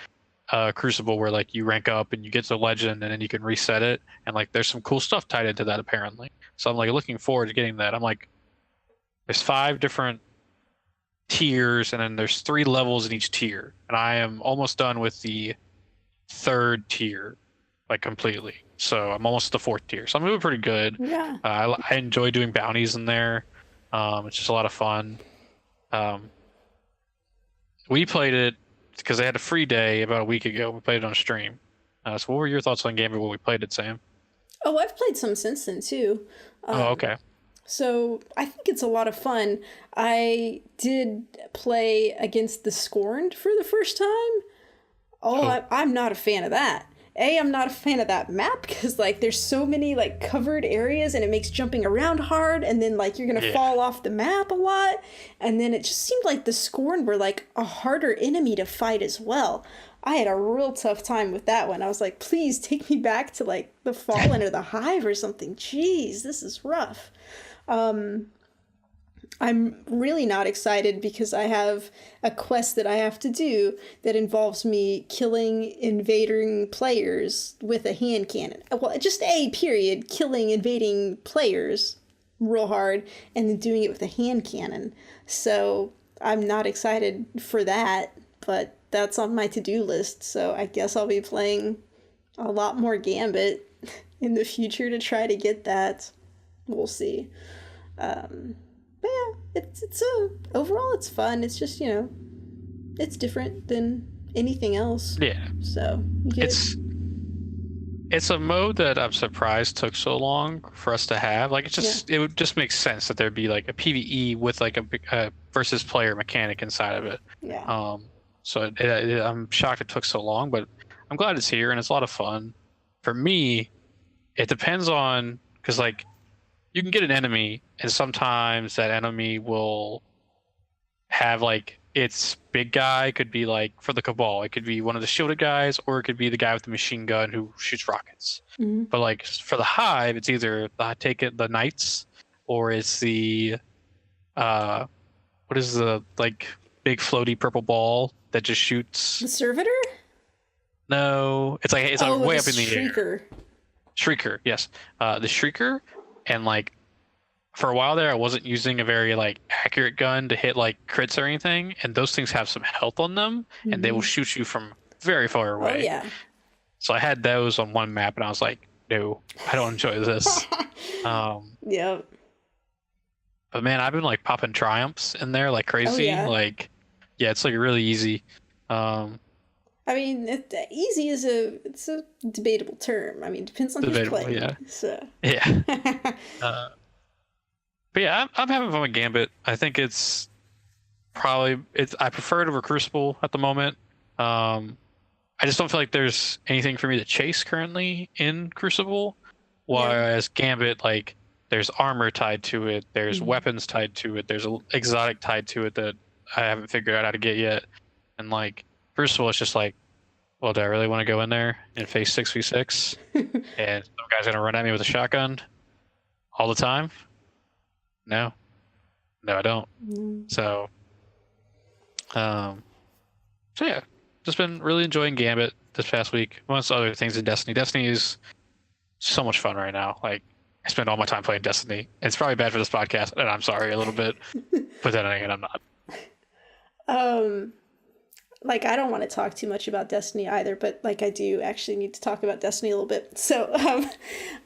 Crucible, where like you rank up and you get to legend and then you can reset it, and like there's some cool stuff tied into that apparently. So I'm like looking forward to getting that. I'm like, there's 5 different tiers, and then there's 3 levels in each tier, and I am almost done with the 3rd tier, like completely. So I'm almost at the 4th tier, so I'm moving pretty good. Yeah. I enjoy doing bounties in there. It's just a lot of fun. We played it because they had a free day about a week ago. We played it on stream. So what were your thoughts on Gambit when we played it, Sam? Oh, I've played some since then too. Okay. So I think it's a lot of fun. I did play against the Scorned for the first time. I'm not a fan of that. I'm not a fan of that map because like there's so many like covered areas and it makes jumping around hard, and then like you're gonna fall off the map a lot, and then it just seemed like the Scorn were like a harder enemy to fight as well. I had a real tough time with that one. I was like, please take me back to like the Fallen or the Hive or something. Jeez, this is rough. I'm really not excited because I have a quest that I have to do that involves me killing invading players with a hand cannon. Well, just killing invading players real hard and then doing it with a hand cannon. So I'm not excited for that, but that's on my to-do list. So I guess I'll be playing a lot more Gambit in the future to try to get that. We'll see. But yeah, overall it's fun. It's just, it's different than anything else. Yeah. So it's a mode that I'm surprised took so long for us to have. Like, it would just make sense that there'd be like a PvE with like a versus player mechanic inside of it. Yeah. So I'm shocked it took so long, but I'm glad it's here and it's a lot of fun. For me, it depends on, because like, you can get an enemy, and sometimes that enemy will have like its big guy could be like for the Cabal. It could be one of the shielded guys, or it could be the guy with the machine gun who shoots rockets. Mm-hmm. But like for the Hive, it's either the Knights, or it's the what is the like big floaty purple ball that just shoots the Servitor? No, it's like way up in the Shrieker. air. Shrieker, yes, the Shrieker. And like for a while there, I wasn't using a very like accurate gun to hit like crits or anything, and those things have some health on them, and they will shoot you from very far away. Oh, yeah. So I had those on one map, and I was like, no, I don't enjoy this. Yep. But man, I've been like popping triumphs in there like crazy. yeah. Like, yeah, it's like really easy. I mean, easy is it's a debatable term. I mean, it depends on who's playing. Yeah. So. Yeah. But yeah, I'm having fun with Gambit. I think it's I prefer it over Crucible at the moment. I just don't feel like there's anything for me to chase currently in Crucible. Whereas Gambit, like, there's armor tied to it, there's weapons tied to it, there's an exotic tied to it that I haven't figured out how to get yet. And like Crucible, it's just like, well, do I really want to go in there and face 6v6? And some guy's gonna run at me with a shotgun all the time? No, I don't. So yeah, just been really enjoying Gambit this past week. Amongst other things in Destiny. Destiny is so much fun right now. Like, I spend all my time playing Destiny. It's probably bad for this podcast, and I'm sorry a little bit, but then again, I'm not. Like, I don't want to talk too much about Destiny either, but like I do actually need to talk about Destiny a little bit. So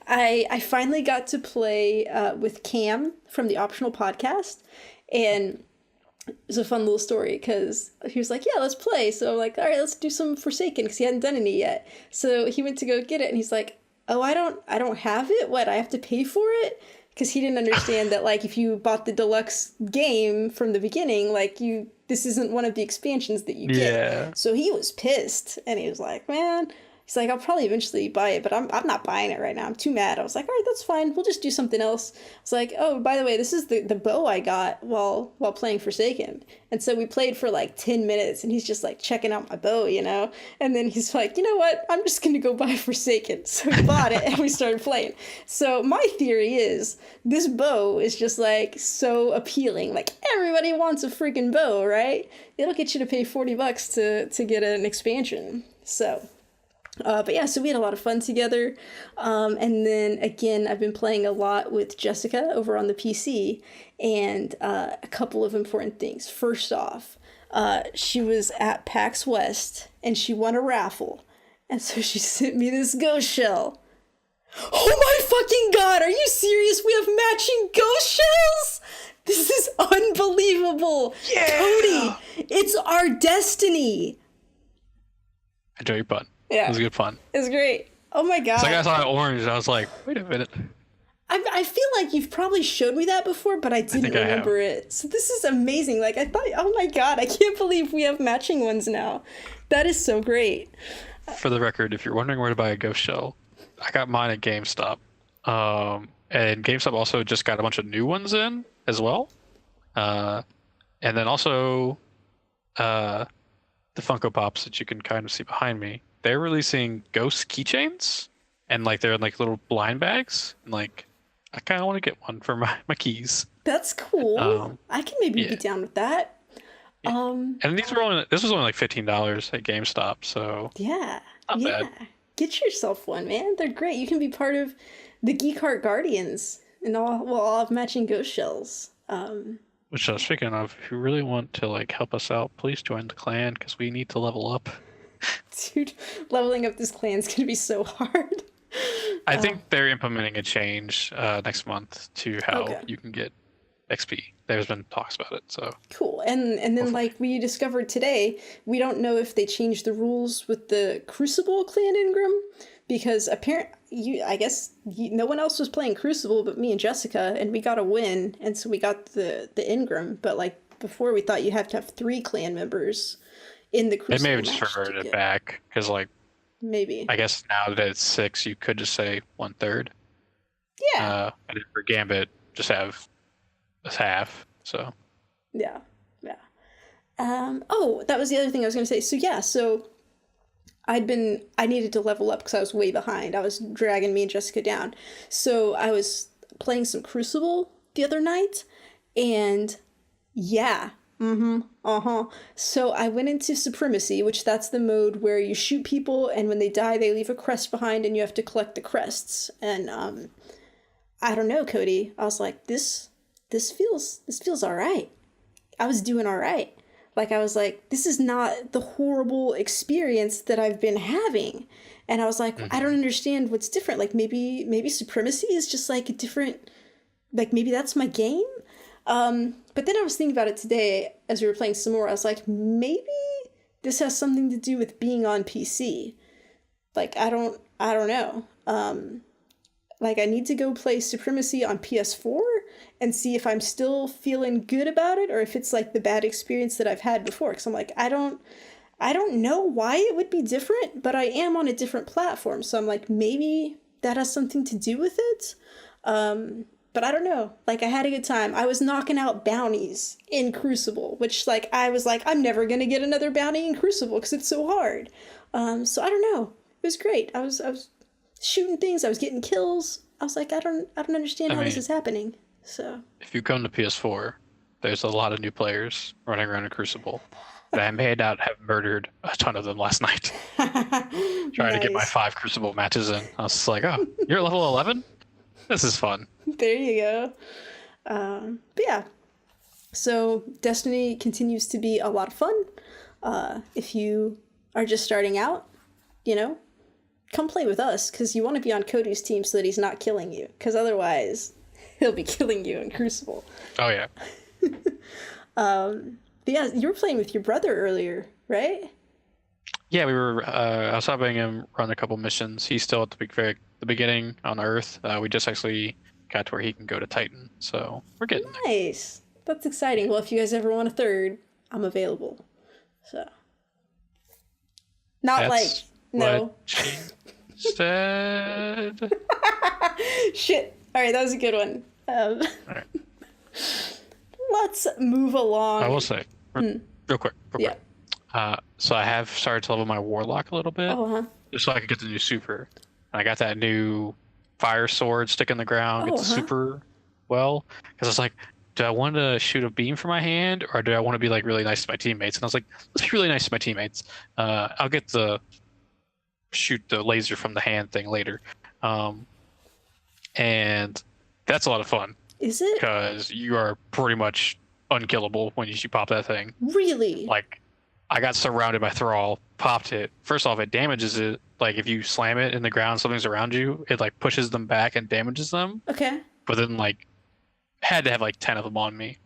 I finally got to play with Cam from the Optional Podcast, and it was a fun little story because he was like, yeah, let's play. So I'm like, all right, let's do some Forsaken because he hadn't done any yet. So he went to go get it, and he's like, oh, I don't have it? What, I have to pay for it? Because he didn't understand that, like, if you bought the deluxe game from the beginning, like, this isn't one of the expansions that you get. So he was pissed, and he was like, man, he's like, I'll probably eventually buy it, but I'm not buying it right now. I'm too mad. I was like, all right, that's fine. We'll just do something else. It's like, oh, by the way, this is the bow I got while playing Forsaken. And so we played for like 10 minutes, and he's just like checking out my bow, you know? And then he's like, you know what? I'm just going to go buy Forsaken. So we bought it, and we started playing. So my theory is this bow is just like so appealing. Like, everybody wants a freaking bow, right? It'll get you to pay $40 to get an expansion. So... but yeah, so we had a lot of fun together. And then again, I've been playing a lot with Jessica over on the PC, and a couple of important things. First off, she was at PAX West and she won a raffle. And so she sent me this ghost shell. Oh my fucking God, are you serious? We have matching ghost shells? This is unbelievable. Yeah. Cody, it's our destiny. Enjoy your pun. Yeah. It was good fun. It was great. Oh my God. It's like I saw orange and I was like, wait a minute. I feel like you've probably showed me that before, but I didn't remember it. So this is amazing. Like, I thought, oh my God, I can't believe we have matching ones now. That is so great. For the record, if you're wondering where to buy a ghost shell, I got mine at GameStop. And GameStop also just got a bunch of new ones in as well. And then also the Funko Pops that you can kind of see behind me. They're releasing ghost keychains, and like they're in like little blind bags, and like I kind of want to get one for my keys. That's cool. I can maybe be down with that. Yeah. And this was only like $15 at GameStop, so not bad. Get yourself one, man. They're great. You can be part of the Geek Heart Guardians, and all have matching ghost shells. Which speaking of, if you really want to like help us out, please join the clan because we need to level up. Dude, leveling up this clan is going to be so hard. I think they're implementing a change next month to how you can get XP. There's been talks about it, so cool. And then hopefully. Like we discovered today, we don't know if they changed the rules with the Crucible clan Ingram, because I guess no one else was playing Crucible but me and Jessica, and we got a win, and so we got the Ingram. But like before, we thought you have to have 3 clan members in the Crucible. They may have just reverted it back because, like, maybe I guess now that it's 6, you could just say 1/3. Yeah. And for Gambit, just have half. So. Yeah. Oh, that was the other thing I was going to say. So I needed to level up because I was way behind. I was dragging me and Jessica down. So I was playing some Crucible the other night, and so I went into Supremacy, which that's the mode where you shoot people, and when they die, they leave a crest behind, and you have to collect the crests. And I don't know, Cody. I was like, this feels all right. I was doing all right. Like, I was like, this is not the horrible experience that I've been having. And I was like, I don't understand what's different. Like, maybe Supremacy is just like a different, like, maybe that's my game. But then I was thinking about it today as we were playing some more. I was like, maybe this has something to do with being on PC. Like, I don't know. Like, I need to go play Supremacy on PS4 and see if I'm still feeling good about it, or if it's like the bad experience that I've had before. Because I'm like, I don't know why it would be different, but I am on a different platform. So I'm like, maybe that has something to do with it. But I don't know. Like, I had a good time. I was knocking out bounties in Crucible, which, like, I was like, I'm never going to get another bounty in Crucible because it's so hard. So I don't know. It was great. I was shooting things. I was getting kills. I was like, I don't understand how this is happening. So if you come to PS4, there's a lot of new players running around in Crucible. And I may not have murdered a ton of them last night. Trying to get my 5 Crucible matches in. I was just like, oh, you're level 11? This is fun. There you go. But yeah. So Destiny continues to be a lot of fun. If you are just starting out, come play with us, because you want to be on Cody's team so that he's not killing you, because otherwise he'll be killing you in Crucible. Oh yeah. But yeah, you were playing with your brother earlier, right? Yeah, we were. I was helping him run a couple missions. He's still at the beginning on Earth. We just actually got to where he can go to Titan, so we're getting nice. That's exciting. Well, if you guys ever want a third, I'm available. So not That's no. Said. Shit. All right, that was a good one. All right. Let's move along. I will say, real quick. So I have started to level my Warlock a little bit, just so I could get the new super. And I got that new fire sword stick in the ground, get the super well. Because I was like, do I want to shoot a beam from my hand, or do I want to be like really nice to my teammates? And I was like, let's be really nice to my teammates. I'll get the shoot the laser from the hand thing later. And that's a lot of fun. Is it? Because you are pretty much unkillable when you pop that thing. Really? Like, I got surrounded by Thrall, popped it. First off, it damages it. Like, if you slam it in the ground, something's around you, it like pushes them back and damages them. Okay. But then like, had to have like 10 of them on me.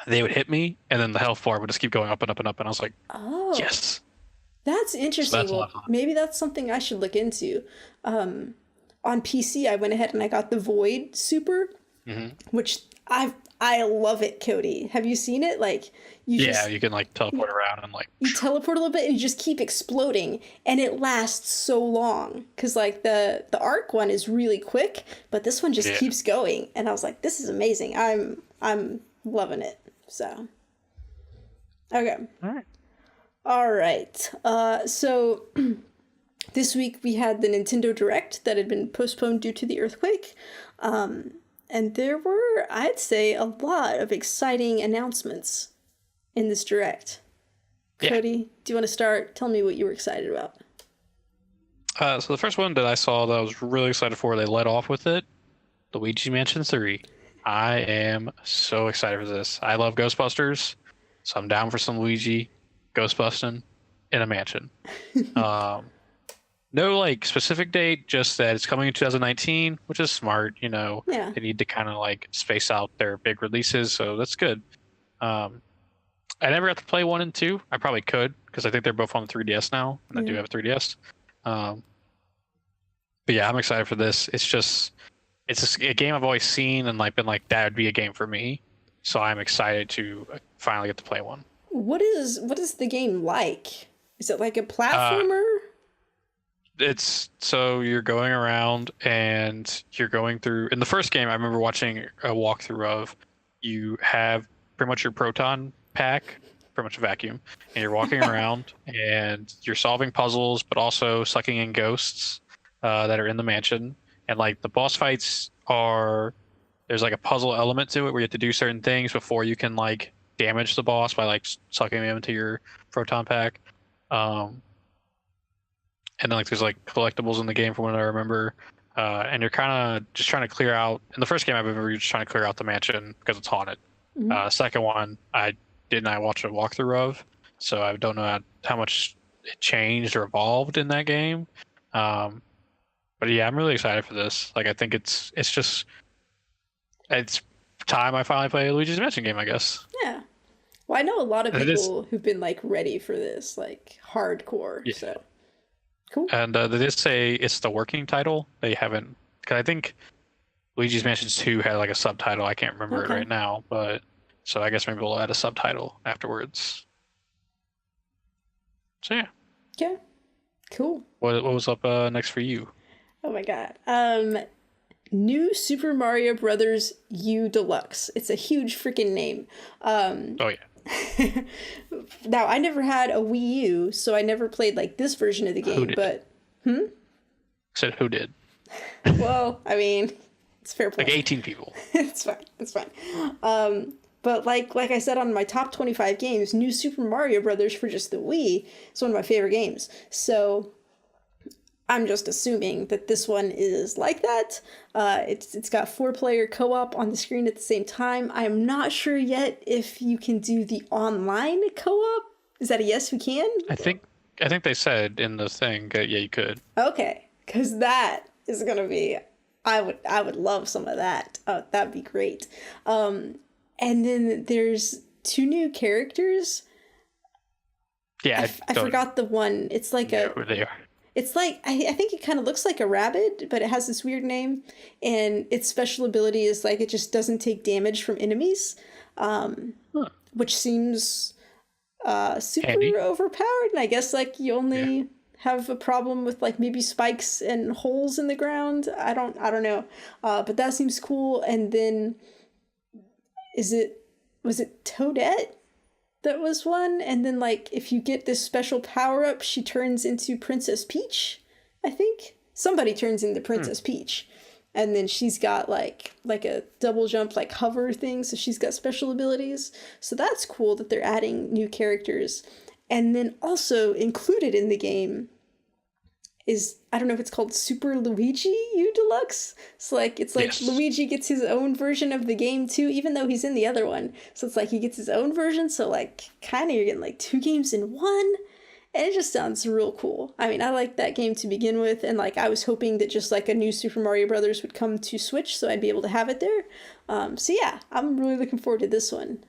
They would hit me, and then the health bar would just keep going up and up and up. And I was like, oh, yes. That's interesting. So that's maybe that's something I should look into. On PC, I went ahead and I got the Void super, which I love it, Cody. Have you seen it? Like, you can like teleport around and like you teleport a little bit and you just keep exploding, and it lasts so long. Cause like the arc one is really quick, but this one just keeps going. And I was like, this is amazing. I'm loving it. So okay. All right. So this week we had the Nintendo Direct that had been postponed due to the earthquake. And there were, I'd say, a lot of exciting announcements in this Direct. Yeah. Cody, do you want to start? Tell me what you were excited about. So the first one that I saw that I was really excited for, they led off with it, Luigi Mansion 3. I am so excited for this. I love Ghostbusters, so I'm down for some Luigi Ghostbusting in a mansion. No like specific date, just that it's coming in 2019, which is smart. Yeah. They need to kind of like space out their big releases, so that's good. I never got to play 1 and 2. I probably could, because I think they're both on the 3DS now, and I do have a 3DS. But yeah, I'm excited for this. It's a game I've always seen and like been like, that would be a game for me. So I'm excited to finally get to play one. What is the game like? Is it like a platformer? So you're going around and you're going through. In the first game, I remember watching a walkthrough of, you have pretty much your proton pack, pretty much a vacuum, and you're walking around and you're solving puzzles, but also sucking in ghosts that are in the mansion. And like the boss fights there's like a puzzle element to it where you have to do certain things before you can like damage the boss by like sucking them into your proton pack. And then like there's like collectibles in the game from what I remember. And you're kind of just trying to clear out. In the first game, I remember you're just trying to clear out the mansion because it's haunted. Second one, I didn't I watch a walkthrough of, so I don't know how much it changed or evolved in that game. But yeah, I'm really excited for this. Like, I think it's time I finally play a Luigi's Mansion game, I guess. Yeah. Well, I know a lot of people who've been like ready for this, like hardcore. Yeah. So cool. And they did say it's the working title. They haven't, because I think Luigi's Mansion 2 had like a subtitle. I can't remember it right now, but so I guess maybe we'll add a subtitle afterwards. So yeah. Okay. Cool. What was up next for you? Oh my god. New Super Mario Brothers U Deluxe. It's a huge freaking name. Oh yeah. Now, I never had a Wii U, so I never played like this version of the game, but Said who did? Well, I mean, it's fair point. Like 18 people. It's fine. But like I said on my top 25 games, New Super Mario Brothers for just the Wii is one of my favorite games. So I'm just assuming that this one is like that. It's got 4-player co-op on the screen at the same time. I am not sure yet if you can do the online co-op. Is that a yes, we can? I think they said in the thing, yeah, you could. Okay, because that is gonna be, I would love some of that. Oh, that'd be great. And then there's 2 new characters. Yeah, I forgot the one. It's like who they are. It's like, I think it kind of looks like a rabbit, but it has this weird name. And its special ability is like it just doesn't take damage from enemies, which seems super handy. Overpowered. And I guess like you only have a problem with like maybe spikes and holes in the ground. I don't know. But that seems cool. And then was it Toadette? That was one, and then like if you get this special power up, she turns into Princess Peach. I think somebody turns into Princess Peach, and then she's got like a double jump, like hover thing. So she's got special abilities. So that's cool that they're adding new characters, and then also included in the game is, I don't know if it's called Super Luigi U Deluxe. So like it's like Luigi gets his own version of the game too, even though he's in the other one. So it's like he gets his own version. So like kind of you're getting like 2 games in one. And it just sounds real cool. I mean, I like that game to begin with, and like I was hoping that just like a new Super Mario Brothers would come to Switch, so I'd be able to have it there. So yeah, I'm really looking forward to this one.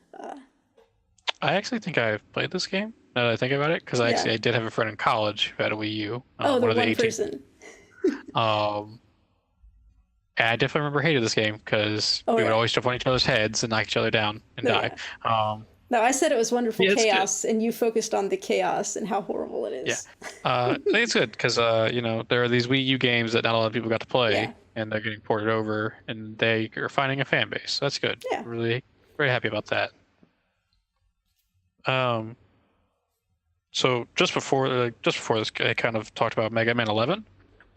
I actually think I've played this game, now that I think about it, because I did have a friend in college who had a Wii U. The one person. And I definitely remember hating this game because we would always jump on each other's heads and knock each other down and die. No, I said it was wonderful chaos, and you focused on the chaos and how horrible it is. I think it's good because there are these Wii U games that not a lot of people got to play, and they're getting ported over, and they are finding a fan base. So that's good. Yeah. Really, very happy about that. So just before this, I kind of talked about Mega Man 11.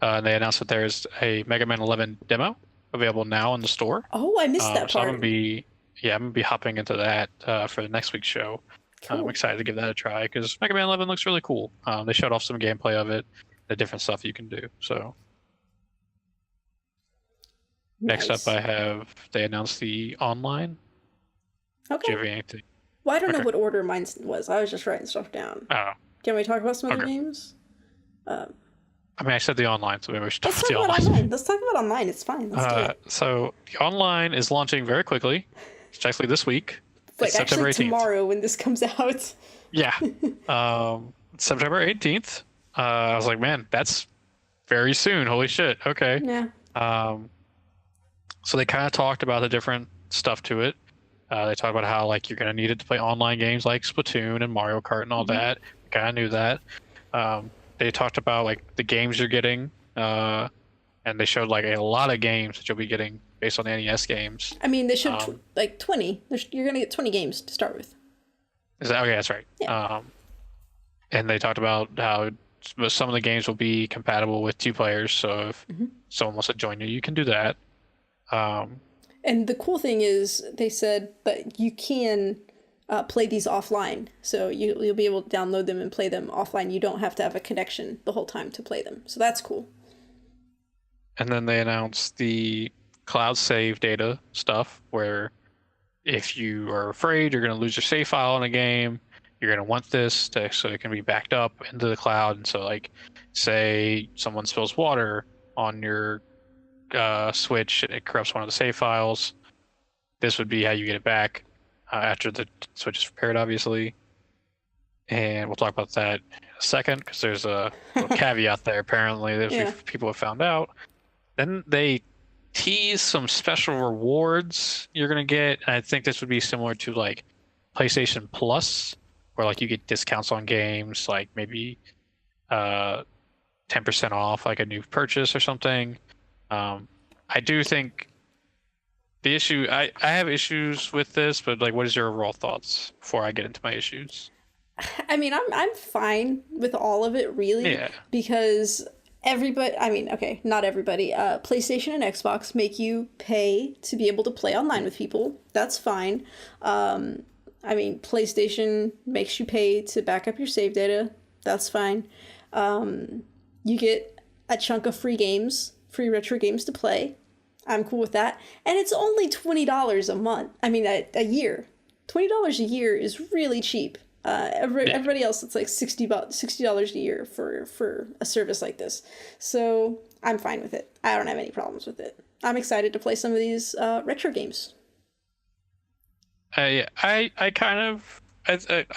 And they announced that there's a Mega Man 11 demo available now in the store. Oh, I missed that part. So I'm gonna be hopping into that for the next week's show. Cool. I'm excited to give that a try because Mega Man 11 looks really cool. They showed off some gameplay of it, the different stuff you can do. So next up, they announced the online. Okay. Do you have anything? Well, I don't know what order mine was. I was just writing stuff down. Oh. Can we talk about some other games? I mean, I said the online, so maybe we should talk about the online. Let's talk about online. It's fine. Let's do it. So the online is launching very quickly. It's actually this week. It's like September 18th. Tomorrow when this comes out. Yeah. September 18th. I was like, man, that's very soon. Holy shit. Okay. Yeah. So they kind of talked about the different stuff to it. They talked about how like you're going to need it to play online games like Splatoon and Mario Kart and all that. Kind of knew that. They talked about like the games you're getting, and they showed like a lot of games that you'll be getting based on the NES games. I mean, they showed like 20. You're going to get 20 games to start with. Is that okay? That's right. Yeah. And they talked about how some of the games will be compatible with 2 players. So if someone wants to join you, you can do that. And the cool thing is they said that you can play these offline. So you'll be able to download them and play them offline. You don't have to have a connection the whole time to play them. So that's cool. And then they announced the cloud save data stuff where if you are afraid you're going to lose your save file in a game, you're going to want this to so it can be backed up into the cloud. And so, like, say someone spills water on your Switch and it corrupts one of the save files, this would be how you get it back after the Switch is repaired, obviously. And we'll talk about that in a second because there's a little caveat there. Apparently, people have found out. Then they tease some special rewards you're gonna get, and I think this would be similar to like PlayStation Plus, where like you get discounts on games, like maybe 10% off like a new purchase or something. I do think the issue I have issues with this, but like, what is your overall thoughts before I get into my issues? I mean, I'm fine with all of it, really, because everybody, I mean, okay, not everybody, PlayStation and Xbox make you pay to be able to play online with people. That's fine. I mean, PlayStation makes you pay to back up your save data. That's fine. You get a chunk of free games, free retro games to play. I'm cool with that. And it's only $20 a month. I mean, a year. $20 a year is really cheap. Everybody else, it's like $60 a year for a service like this. So I'm fine with it. I don't have any problems with it. I'm excited to play some of these retro games. I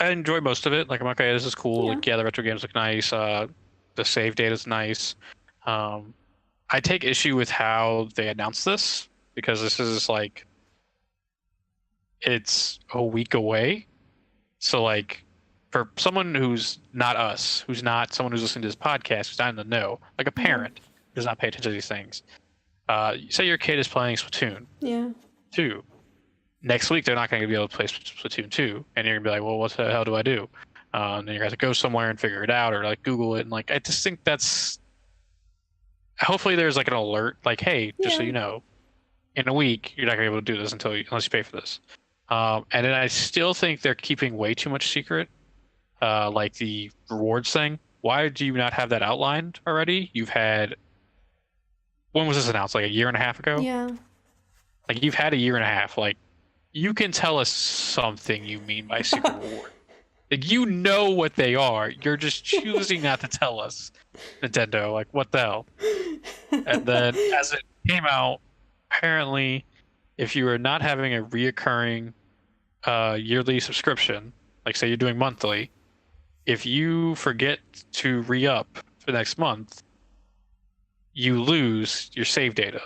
enjoy most of it. Like, I'm okay, this is cool. Yeah. Like, yeah, the retro games look nice. The save data is nice. I take issue with how they announced this, because this is like, it's a week away. So, like, for someone who's not us, who's not someone who's listening to this podcast, who's not in the know, like a parent who does not pay attention to these things, say your kid is playing Splatoon 2. Next week, they're not going to be able to play Splatoon 2, and you're going to be like, well, what the hell do I do? And then you're going to have to go somewhere and figure it out, or like Google it. And like, I just think that's, hopefully there's like an alert, like, hey, just so you know, in a week, you're not going to be able to do this unless you pay for this. And then I still think they're keeping way too much secret, like the rewards thing. Why do you not have that outlined already? You've had, when was this announced? Like a year and a half ago? Yeah. Like, you've had a year and a half. Like, you can tell us something you mean by secret reward. Like, you know what they are. You're just choosing not to tell us, Nintendo. Like, what the hell? And then as it came out, apparently, if you are not having a reoccurring yearly subscription, like say you're doing monthly, if you forget to re-up for next month, you lose your save data,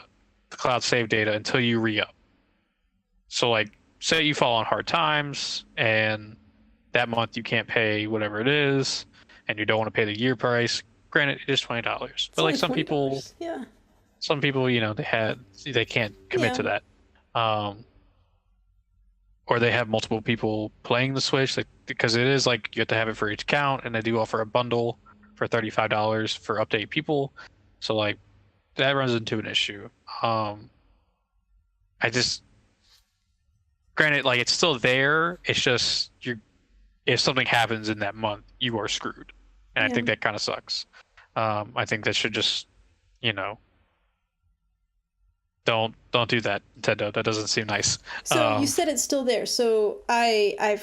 the cloud save data, until you re-up. So, like, say you fall on hard times and that month you can't pay whatever it is, and you don't want to pay the year price. Granted, it is $20, but like some people, you know, they can't commit to that. Or they have multiple people playing the Switch, like, because it is like you have to have it for each account, and they do offer a bundle for $35 for up to 8 people. So like, that runs into an issue. Granted, like, it's still there. It's just if something happens in that month, you are screwed, and I think that kind of sucks. I think that should just, you know, don't do that, Nintendo. That doesn't seem nice. So you said it's still there. So I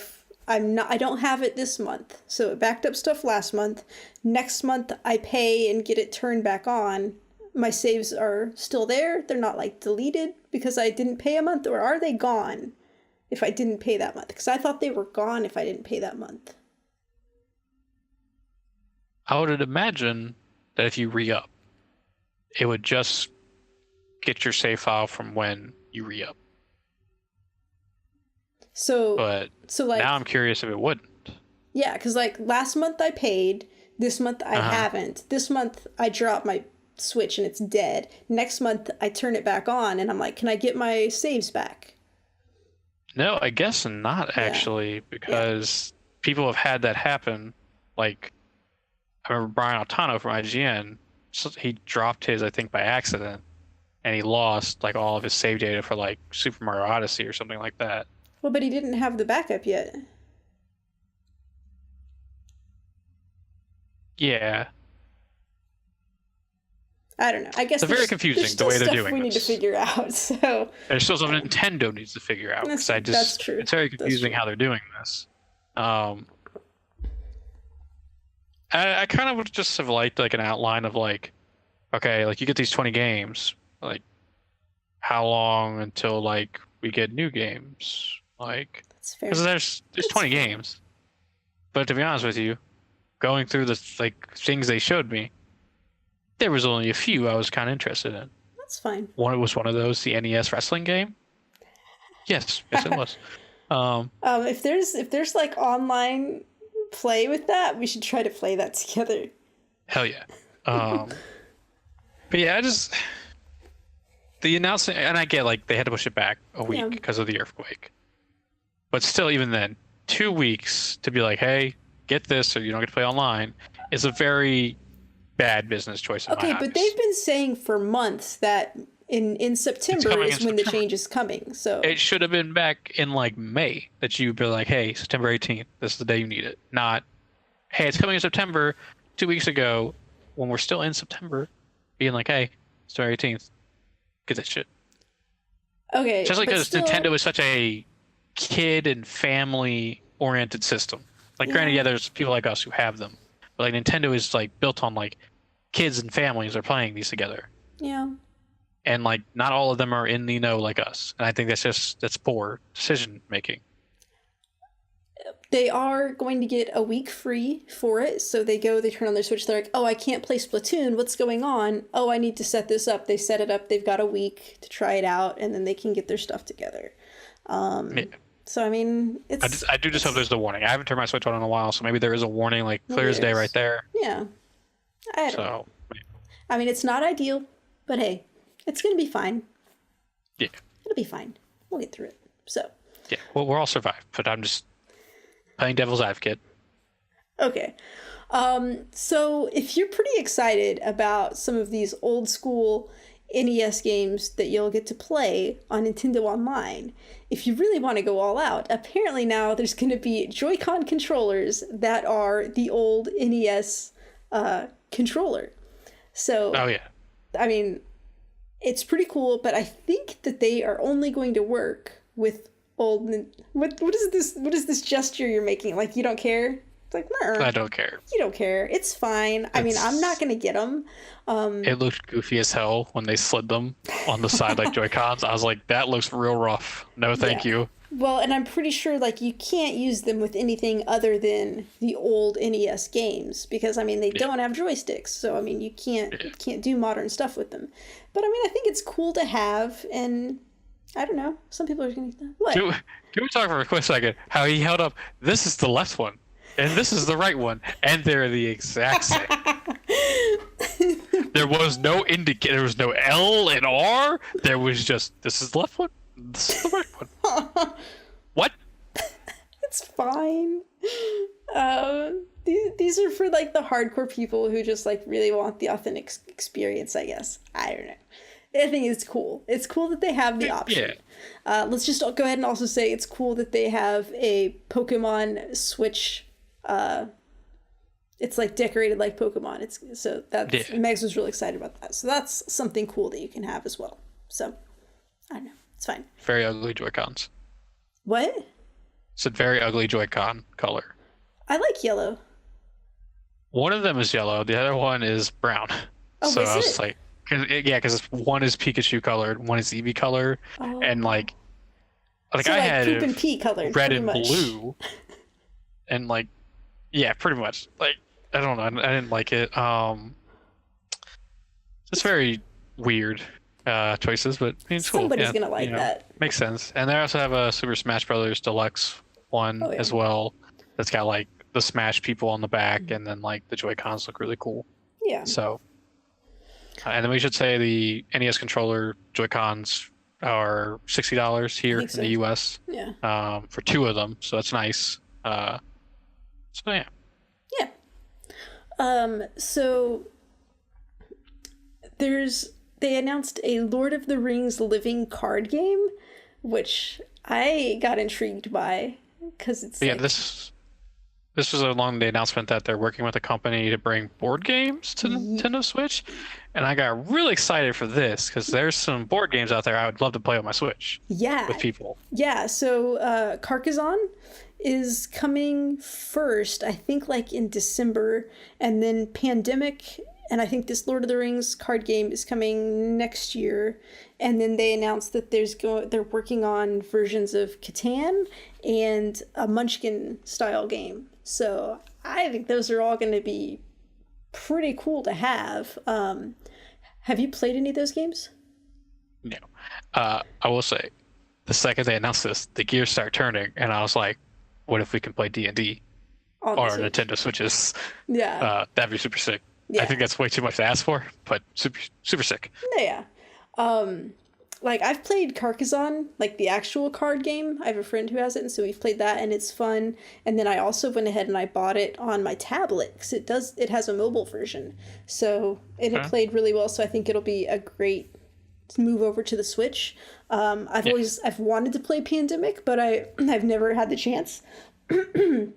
don't have it this month. So it backed up stuff last month. Next month I pay and get it turned back on. My saves are still there. They're not like deleted because I didn't pay a month, or are they gone if I didn't pay that month? Because I thought they were gone if I didn't pay that month. I would imagine that if you re-up, it would just get your save file from when you re-up. But like, now I'm curious if it wouldn't. Yeah, because like last month I paid, this month I haven't. This month I dropped my Switch and it's dead. Next month I turn it back on and I'm like, can I get my saves back? No, I guess not, actually, because people have had that happen. Like, I remember Brian Altano from IGN, so he dropped his, I think, by accident, and he lost like all of his save data for like Super Mario Odyssey or something like that. Well, but he didn't have the backup yet. Yeah. I don't know. I guess it's very confusing the way they're doing we need to figure out. So there's still something Nintendo needs to figure out. That's true. It's very confusing how they're doing this. I kind of would just have liked like an outline of like, okay, like you get these 20 games, like how long until like we get new games? Like, because there's 20 games, but to be honest with you, going through the like things they showed me, there was only a few I was kind of interested in. That's fine. One was one of those, the NES wrestling game. Yes, it was. If there's like online play with that, we should try to play that together. Hell yeah. But yeah, the announcement, and I get like they had to push it back a week because of the earthquake, but still, even then, 2 weeks to be like, hey, get this or you don't get to play online is a very bad business choice. Okay, but they've been saying for months that in September is when the change is coming. So it should have been back in like May that you'd be like, hey, September 18th, this is the day you need it. Not, hey, it's coming in September 2 weeks ago when we're still in September, being like, hey, September 18th, get that shit. Okay. Especially because Nintendo is such a kid and family oriented system. Like, granted, yeah, there's people like us who have them, but like Nintendo is like built on like kids and families are playing these together. Yeah. And like not all of them are in the know like us, and I think that's poor decision making. They are going to get a week free for it, so they turn on their Switch, they're like, oh, I can't play Splatoon, what's going on? Oh, I need to set this up. They set it up, they've got a week to try it out, and then they can get their stuff together. So I mean, I do just hope there's the warning. I haven't turned my Switch on in a while, so maybe there is a warning, like clear as day right there. Yeah. I don't know. I mean, it's not ideal, but hey, it's going to be fine. Yeah. It'll be fine. We'll get through it. So. Yeah, well, we'll all survive, but I'm just playing devil's advocate. Okay. So if you're pretty excited about some of these old school NES games that you'll get to play on Nintendo Online, if you really want to go all out, apparently now there's going to be Joy-Con controllers that are the old NES controller. So, oh yeah. I mean, it's pretty cool, but I think that they are only going to work with old. What is this? What is this gesture you're making? Like you don't care? It's like, I don't care. You don't care. It's fine. I mean, I'm not gonna get them. It looked goofy as hell when they slid them on the side like Joy-Cons. I was like, that looks real rough. No, thank you. Well, and I'm pretty sure like you can't use them with anything other than the old NES games because I mean they don't have joysticks, so I mean you can't do modern stuff with them. But I mean I think it's cool to have, and I don't know. Some people are going to what? Can we talk for a quick second? How he held up? This is the left one, and this is the right one, and they're the exact same. There was no indicator. There was no L and R. There was just this is the left one. This is the right one. What? It's fine. These are for like the hardcore people who just like really want the authentic experience, I guess. I don't know. I think it's cool. It's cool that they have the option. Yeah. Let's just go ahead and also say it's cool that they have a Pokemon Switch. It's like decorated like Pokemon. Megs was really excited about that. So that's something cool that you can have as well. So I don't know. It's fine. Very ugly Joy-Cons. What? It's a very ugly Joy-Con color. I like yellow. One of them is yellow. The other one is brown. Oh, so I was like, because one is Pikachu colored, one is Eevee colored, and like so I had poop and pee colored, red and blue, and like, yeah, pretty much. Like I don't know, I didn't like it. It's very weird. Choices, but I mean, it's cool. Somebody's gonna like that. Makes sense. And they also have a Super Smash Brothers Deluxe one as well. That's got like the Smash people on the back, and then like the Joy-Cons look really cool. Yeah. So, and then we should say the NES controller Joy-Cons are $60 here in the US. Yeah. For two of them, so that's nice. So yeah. Yeah. So they announced a Lord of the Rings living card game, which I got intrigued by because it's this this was along the announcement that they're working with a company to bring board games to Nintendo Switch, and I got really excited for this because there's some board games out there I would love to play on my Switch. Yeah. With people. Yeah. So Carcassonne is coming first, I think, like in December, and then Pandemic, and I think this Lord of the Rings card game is coming next year. And then they announced that they're working on versions of Catan and a Munchkin style game. So I think those are all going to be pretty cool to have. Have you played any of those games? No. I will say, the second they announced this, the gears start turning, and I was like, what if we can play D&D or Nintendo Switches? Yeah. That'd be super sick. Yeah. I think that's way too much to ask for, but super sick. Yeah. Like I've played Carcassonne, like the actual card game. I have a friend who has it, and so we've played that, and it's fun. And then I also went ahead and I bought it on my tablet because it has a mobile version, so it played really well. So I think it'll be a great move over to the Switch. I've wanted to play Pandemic, but I've never had the chance. And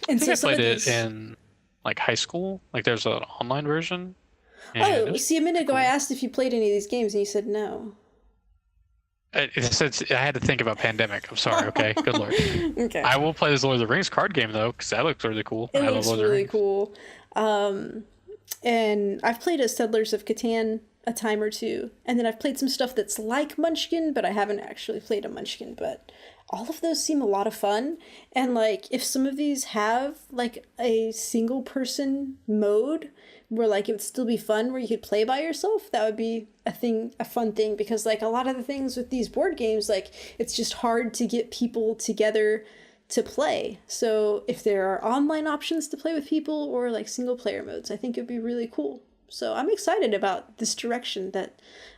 I think I played it in like high school. Like there's an online version. Oh, see, a minute ago I asked if you played any of these games, and you said no. It said I had to think about Pandemic. I'm sorry. Okay, good lord. Okay. I will play this Lord of the Rings card game though, because that looks really cool. It looks really cool. And I've played a Settlers of Catan a time or two, and then I've played some stuff that's like Munchkin, but I haven't actually played a Munchkin. But all of those seem a lot of fun, and like if some of these have like a single person mode where like it would still be fun where you could play by yourself, that would be a fun thing, because like a lot of the things with these board games, like it's just hard to get people together to play. So if there are online options to play with people or like single player modes, I think it'd be really cool. So I'm excited about this direction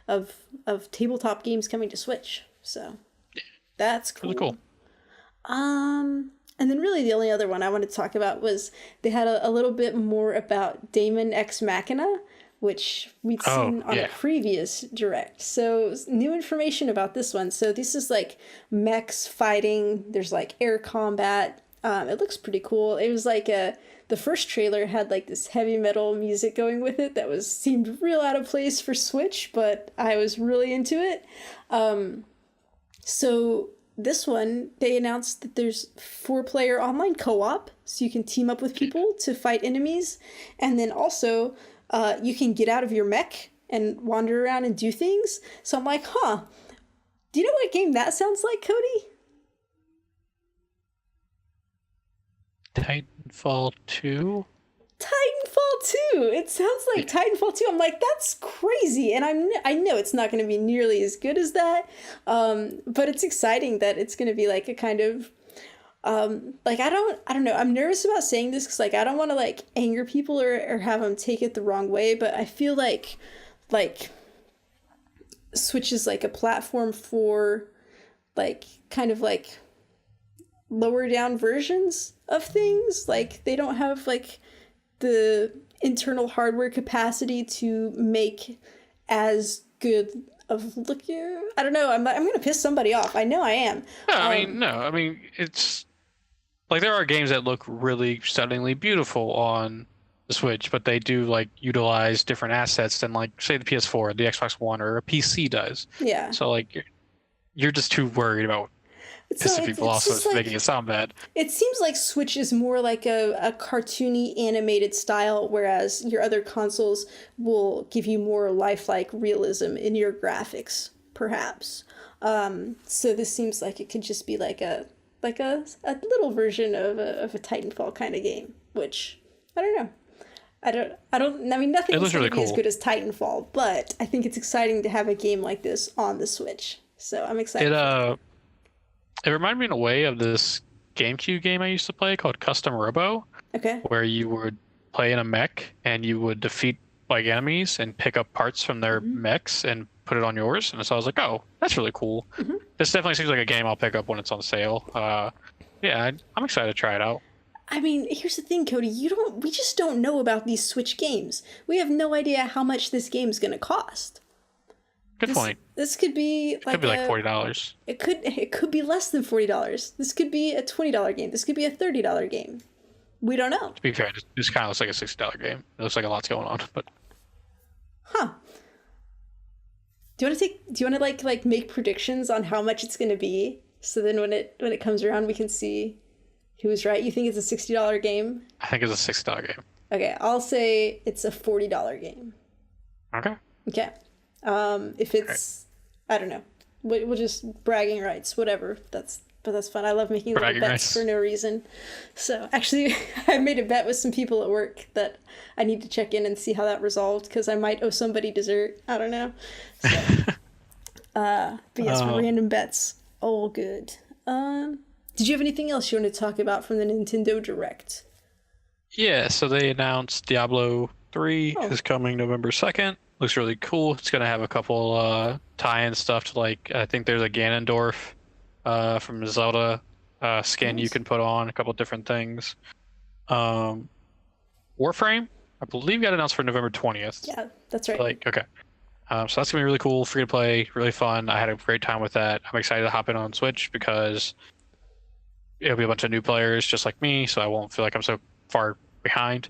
of tabletop games coming to Switch. So that's cool. Really cool. And then really the only other one I wanted to talk about was they had a little bit more about Daemon X Machina, which we'd seen on a previous direct. So new information about this one. So this is like mechs fighting. There's like air combat. It looks pretty cool. It was like the first trailer had like this heavy metal music going with it that seemed real out of place for Switch, but I was really into it. So this one, they announced that there's 4-player online co-op, so you can team up with people to fight enemies. And then also, you can get out of your mech and wander around and do things. So I'm like, do you know what game that sounds like, Cody? Titanfall 2? Titanfall 2! It sounds like Titanfall 2. I'm like, that's crazy. And I know it's not going to be nearly as good as that. But it's exciting that it's going to be like a kind of, like, I don't know. I'm nervous about saying this because like, I don't want to like anger people or have them take it the wrong way. But I feel like Switch is like a platform for like, kind of like lower down versions of things. Like they don't have like the internal hardware capacity to make as good of looking. I don't know. I'm gonna piss somebody off. I know I am. No, I mean it's like there are games that look really stunningly beautiful on the Switch, but they do like utilize different assets than like say the PS4, the Xbox One, or a PC does. Yeah. So like you're just too worried about pissing people off, so it's like, making it sound bad. It seems like Switch is more like a cartoony animated style, whereas your other consoles will give you more lifelike realism in your graphics, perhaps. So this seems like it could just be like a little version of a Titanfall kind of game, which I don't know. I mean, nothing is going to be as good as Titanfall, but I think it's exciting to have a game like this on the Switch. So I'm excited. It reminded me in a way of this GameCube game I used to play called Custom Robo. Okay. Where you would play in a mech and you would defeat like enemies and pick up parts from their mechs and put it on yours. And so I was like, oh, that's really cool. Mm-hmm. This definitely seems like a game I'll pick up when it's on sale. Yeah, I'm excited to try it out. I mean, here's the thing, Cody. We just don't know about these Switch games. We have no idea how much this game's going to cost. Good point. This could be like $40. It could be less than $40. This could be a $20 game. This could be a $30 game. We don't know. To be fair, this kind of looks like a $60 game. It looks like a lot's going on, but. Huh. Do you want to like make predictions on how much it's going to be? So then when it comes around, we can see who's right. You think it's a $60 game? I think it's a $60 game. Okay, I'll say it's a $40 game. Okay. Okay. If it's, I don't know. We'll just bragging rights, whatever. But that's fun. I love making little bets rights for no reason. So actually, I made a bet with some people at work that I need to check in and see how that resolved because I might owe somebody dessert. I don't know. So, but yes, random bets, all good. Did you have anything else you want to talk about from the Nintendo Direct? Yeah, so they announced Diablo 3 is coming November 2nd. Looks really cool. It's gonna have a couple tie-in stuff to like I think there's a Ganondorf from Zelda skin you can put on, a couple different things. Warframe, I believe, got announced for November 20th. Yeah, that's right. Like, okay. So that's gonna be really cool, free to play, really fun. I had a great time with that. I'm excited to hop in on Switch because it'll be a bunch of new players just like me, so I won't feel like I'm so far behind.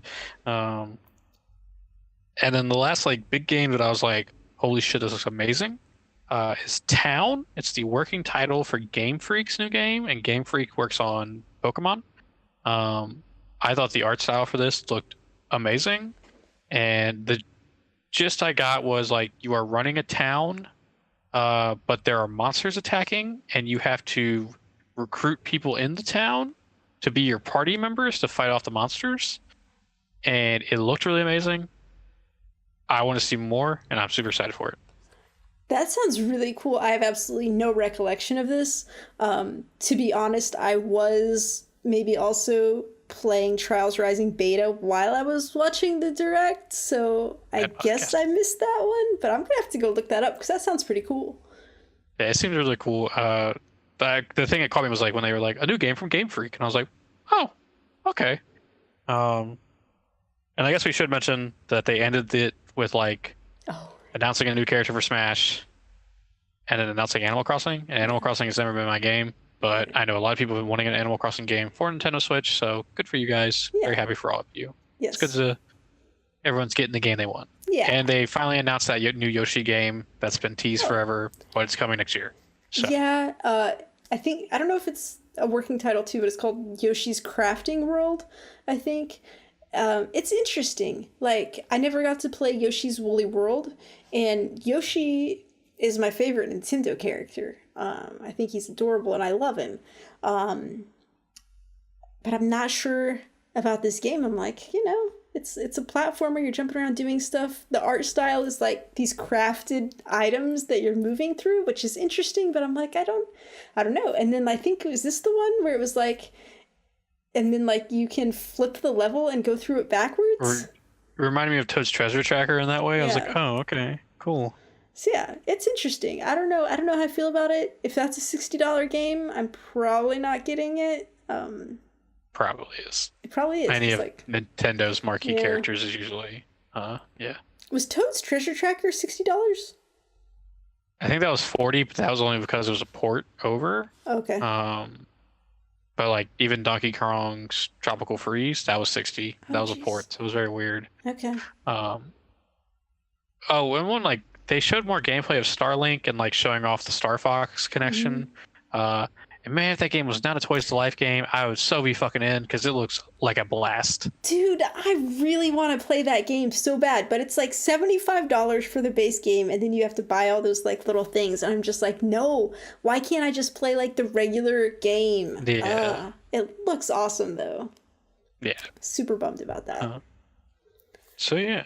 And then the last like big game that I was like, holy shit, this looks amazing, is Town. It's the working title for Game Freak's new game, and Game Freak works on Pokemon. I thought the art style for this looked amazing, and the gist I got was like you are running a town, but there are monsters attacking, and you have to recruit people in the town to be your party members to fight off the monsters. And it looked really amazing. I want to see more, and I'm super excited for it. That sounds really cool. I have absolutely no recollection of this. To be honest, I was maybe also playing Trials Rising Beta while I was watching the Direct, so I guess I missed that one, but I'm going to have to go look that up because that sounds pretty cool. Yeah, it seems really cool. The thing that caught me was like when they were like, a new game from Game Freak, and I was like, oh, okay. And I guess we should mention that they ended it with like announcing a new character for Smash and then announcing Animal Crossing. And Animal Crossing has never been my game, but I know a lot of people have been wanting an Animal Crossing game for Nintendo Switch, so good for you guys. Yeah. Very happy for all of you. Yes. It's good to everyone's getting the game they want. Yeah. And they finally announced that new Yoshi game that's been teased forever, but it's coming next year. So. Yeah, I don't know if it's a working title too, but it's called Yoshi's Crafting World, I think. It's interesting. Like, I never got to play Yoshi's Woolly World, and Yoshi is my favorite Nintendo character. I think he's adorable, and I love him. But I'm not sure about this game. I'm like, it's a platformer. You're jumping around doing stuff. The art style is like these crafted items that you're moving through, which is interesting. But I'm like, I don't know. And then I think was this the one where it was like. And then, like, you can flip the level and go through it backwards. It reminded me of Toad's Treasure Tracker in that way. Yeah. I was like, oh, okay, cool. So, yeah, it's interesting. I don't know how I feel about it. If that's a $60 game, I'm probably not getting it. Probably is. It probably is. Any of Nintendo's marquee characters is usually, yeah. Was Toad's Treasure Tracker $60? I think that was $40, but that was only because it was a port over. Okay. But like even Donkey Kong's Tropical Freeze, that was $60. That was a port, so it was very weird. Okay. And one like they showed more gameplay of Starlink and like showing off the Star Fox connection. And man, if that game was not a Toys to Life game, I would so be fucking in because it looks like a blast. Dude, I really want to play that game so bad, but it's like $75 for the base game, and then you have to buy all those like little things, and I'm just like, no, why can't I just play like the regular game? Yeah. It looks awesome though. Yeah. Super bummed about that. So yeah,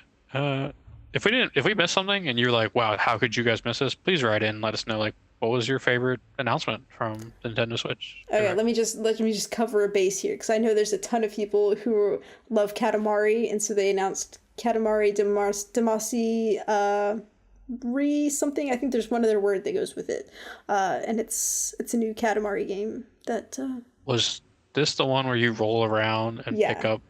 if we missed something and you're like, wow, how could you guys miss this? Please write in and let us know like. What was your favorite announcement from Nintendo Switch? Okay, let me just cover a base here because I know there's a ton of people who love Katamari, and so they announced Katamari Damacy something. I think there's one other word that goes with it, and it's a new Katamari game that. Was this the one where you roll around and pick up?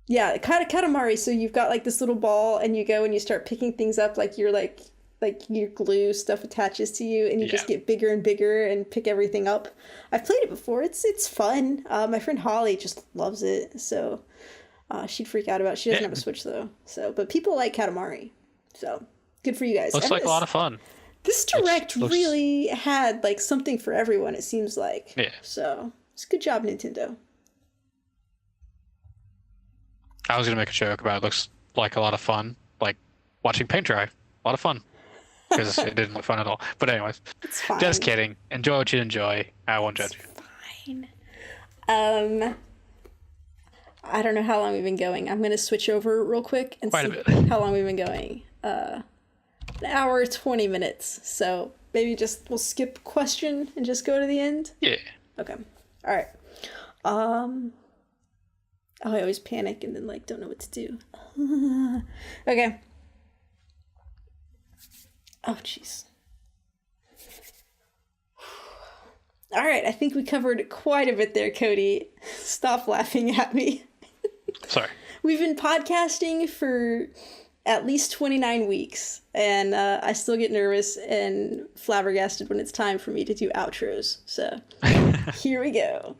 Yeah, Katamari. So you've got like this little ball, and you go and you start picking things up, like you're like like your glue stuff attaches to you and you just Yeah. get bigger and bigger and pick everything up. I've played it before. It's fun. My friend Holly just loves it, so she'd freak out about it. She doesn't have a Switch though. So, but people like Katamari, so good for you guys. Looks like a lot of fun. This Direct really had like something for everyone, it seems like. Yeah. So it's a good job, Nintendo. I was gonna make a joke about it. Looks like a lot of fun, like watching paint dry. A lot of fun, because it didn't look fun at all. But anyways, It's fine. just kidding. Enjoy what you enjoy. I won't judge you. Fine. I don't know how long we've been going. I'm gonna switch over real quick and Quite see a bit. how long we've been going. An hour 20 minutes. So maybe we'll skip question and just go to the end. Yeah. Okay. All right. Oh, I always panic and then like don't know what to do. Okay. Oh, jeez. All right, I think we covered quite a bit there, Cody. Stop laughing at me. Sorry. We've been podcasting for at least 29 weeks, and I still get nervous and flabbergasted when it's time for me to do outros. So here we go.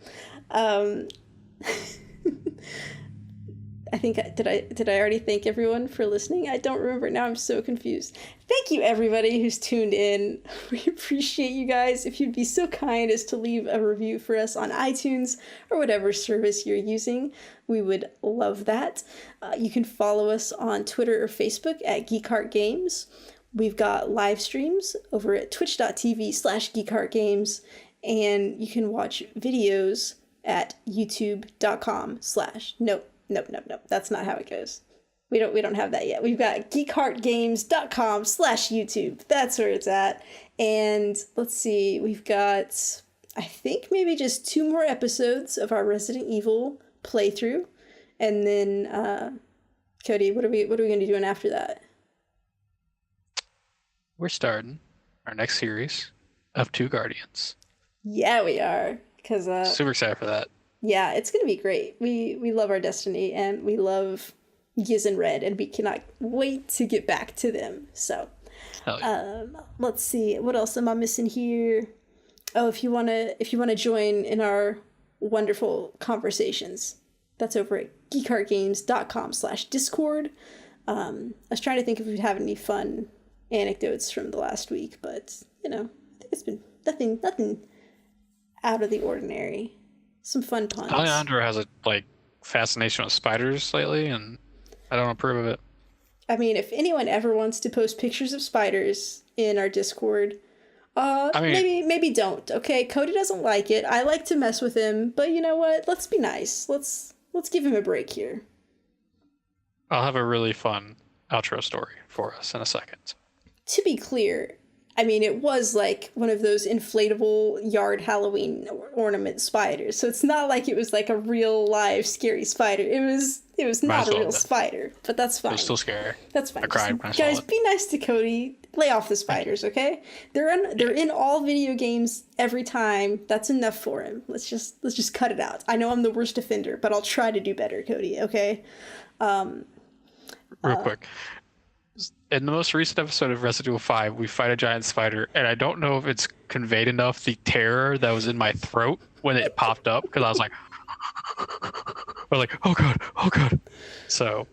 I think did I already thank everyone for listening? I don't remember now. I'm so confused. Thank you everybody who's tuned in. We appreciate you guys. If you'd be so kind as to leave a review for us on iTunes or whatever service you're using, we would love that. You can follow us on Twitter or Facebook at Geek Heart Games. We've got live streams over at twitch.tv/geekheartgames, and you can watch videos at youtube.com/ Nope. That's not how it goes. We don't have that yet. We've got geekheartgames.com/YouTube. That's where it's at. And let's see, we've got, I think maybe just 2 more episodes of our Resident Evil playthrough. And then, Cody, what are we going to be doing after that? We're starting our next series of 2 Guardians. Yeah, we are. Because Super excited for that. yeah, it's gonna be great. We love our Destiny and we love Giz and Red, and we cannot wait to get back to them. So, Yeah. let's see, what else am I missing here? Oh, if you wanna join in our wonderful conversations, that's over at geekheartgames.com/discord. I was trying to think if we'd have any fun anecdotes from the last week, but I think it's been nothing out of the ordinary. Some fun puns. Alejandro has a fascination with spiders lately, and I don't approve of it. I mean, if anyone ever wants to post pictures of spiders in our Discord, maybe don't. Okay, Cody doesn't like it. I like to mess with him, but you know what? Let's be nice. Let's give him a break here. I'll have a really fun outro story for us in a second. To be clear, I mean, it was like one of those inflatable yard Halloween ornament spiders. So it's not like it was like a real live scary spider. It was not a real spider, but that's fine. It was still scary. That's fine. I cried when I saw Guys, it. be nice to Cody. Lay off the spiders, okay? They're in all video games every time. That's enough for him. Let's just cut it out. I know I'm the worst offender, but I'll try to do better, Cody, okay? Real quick. In the most recent episode of Resident Evil 5, we fight a giant spider, and I don't know if it's conveyed enough the terror that was in my throat when it popped up, because I was like, oh god. So,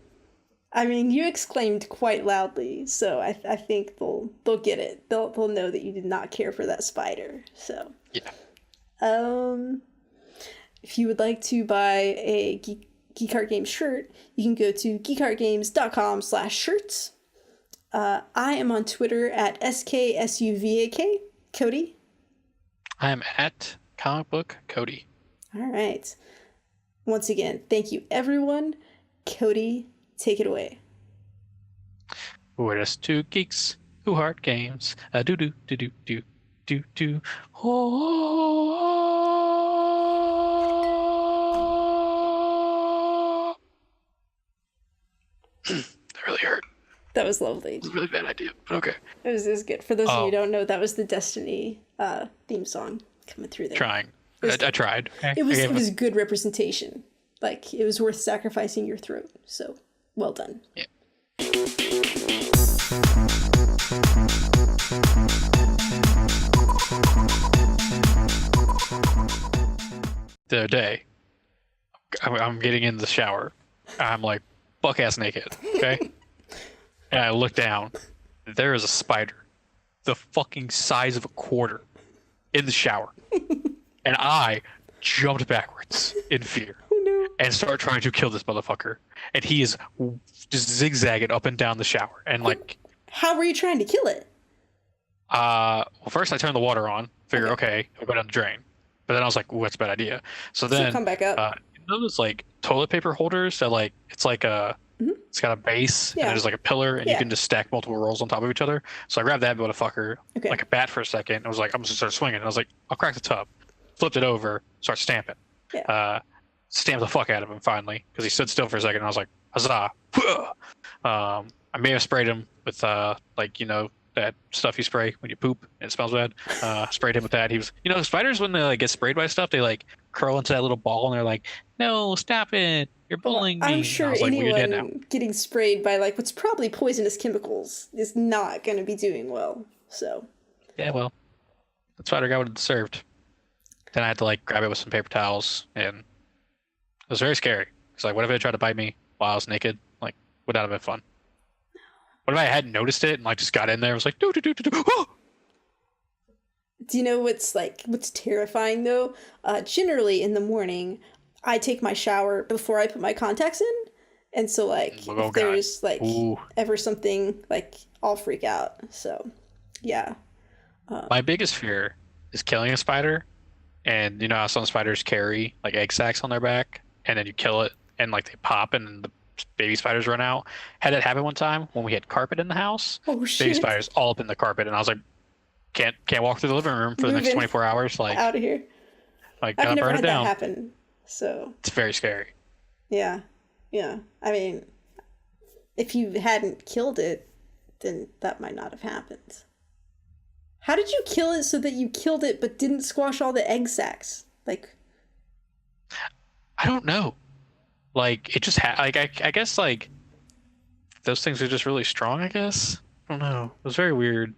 I mean, you exclaimed quite loudly, so I think they'll get it. They'll know that you did not care for that spider. So yeah. If you would like to buy a Geek Heart Games shirt, you can go to geekheartgames.com/shirts. I am on Twitter at SKSUVAK. Cody? I am at Comic Book Cody. All right. Once again, thank you, everyone. Cody, take it away. We're just 2 geeks who heart games. Do do do do do do do. Oh. That really hurt. That was lovely. It was a really bad idea, but okay. It was good. For those of you who don't know, that was the Destiny theme song coming through there. Trying. I tried. Okay? It was good representation. Like, it was worth sacrificing your throat. So, well done. Yeah. The other day, I'm getting in the shower. I'm like buck ass naked, okay? And I look down. There is a spider, the fucking size of a quarter, in the shower. And I jumped backwards in fear and started trying to kill this motherfucker. And he is just zigzagging up and down the shower. And like, how were you trying to kill it? Well, first I turned the water on. Figure, okay, I'll go down the drain. But then I was like, ooh, that's a bad idea. So then, come back up. You know those like toilet paper holders that like it's like a, it's got a base and there's like a pillar and you can just stack multiple rolls on top of each other. So I grabbed that motherfucker like a bat for a second. And I was like, I'm just gonna start swinging. And I was like, I'll crack the tub. Flipped it over, start stamping. Stamped the fuck out of him finally because he stood still for a second. And I was like, huzzah! I may have sprayed him with like that stuff you spray when you poop and it smells bad. Sprayed him with that. He was, spiders when they like get sprayed by stuff, they like curl into that little ball and they're like, "No, stop it! You're bullying me." I'm sure like, anyone getting sprayed by like what's probably poisonous chemicals is not going to be doing well. So. Yeah, well, that spider got what it deserved. Then I had to like grab it with some paper towels, and it was very scary. It's like, what if it tried to bite me while I was naked? Like, would that have been fun? What if I hadn't noticed it and like just got in there? I was like, do. Oh! Do you know what's terrifying though? Generally in the morning, I take my shower before I put my contacts in, and so like if there's like ever something, like I'll freak out. So, yeah. My biggest fear is killing a spider, and you know how some spiders carry like egg sacs on their back, and then you kill it and like they pop and then the baby spiders run out. Had it happen one time when we had carpet in the house. Oh shit! Baby spiders all up in the carpet, and I was like, can't walk through the living room for the next 24 hours. Like, out of here. Like, I've never burn had it down. that happen. So it's very scary. Yeah. I mean, if you hadn't killed it, then that might not have happened. How did you kill it so that you killed it but didn't squash all the egg sacs? Like, I don't know. Like, it just I guess like those things are just really strong. I guess I don't know. It was very weird.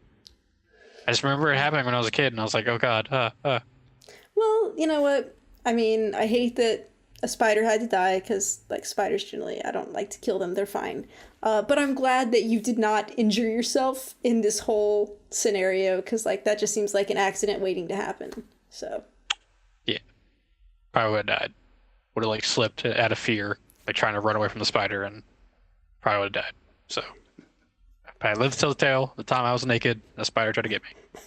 I just remember it happening when I was a kid, and I was like, oh god. Well, you know what? I mean, I hate that a spider had to die because, like, spiders generally, I don't like to kill them. They're fine. But I'm glad that you did not injure yourself in this whole scenario because, like, that just seems like an accident waiting to happen. So. Yeah. Probably would have died. Would have, like, slipped out of fear, like, trying to run away from the spider, and probably would have died. So. I lived to tell the tale the time I was naked and a spider tried to get me.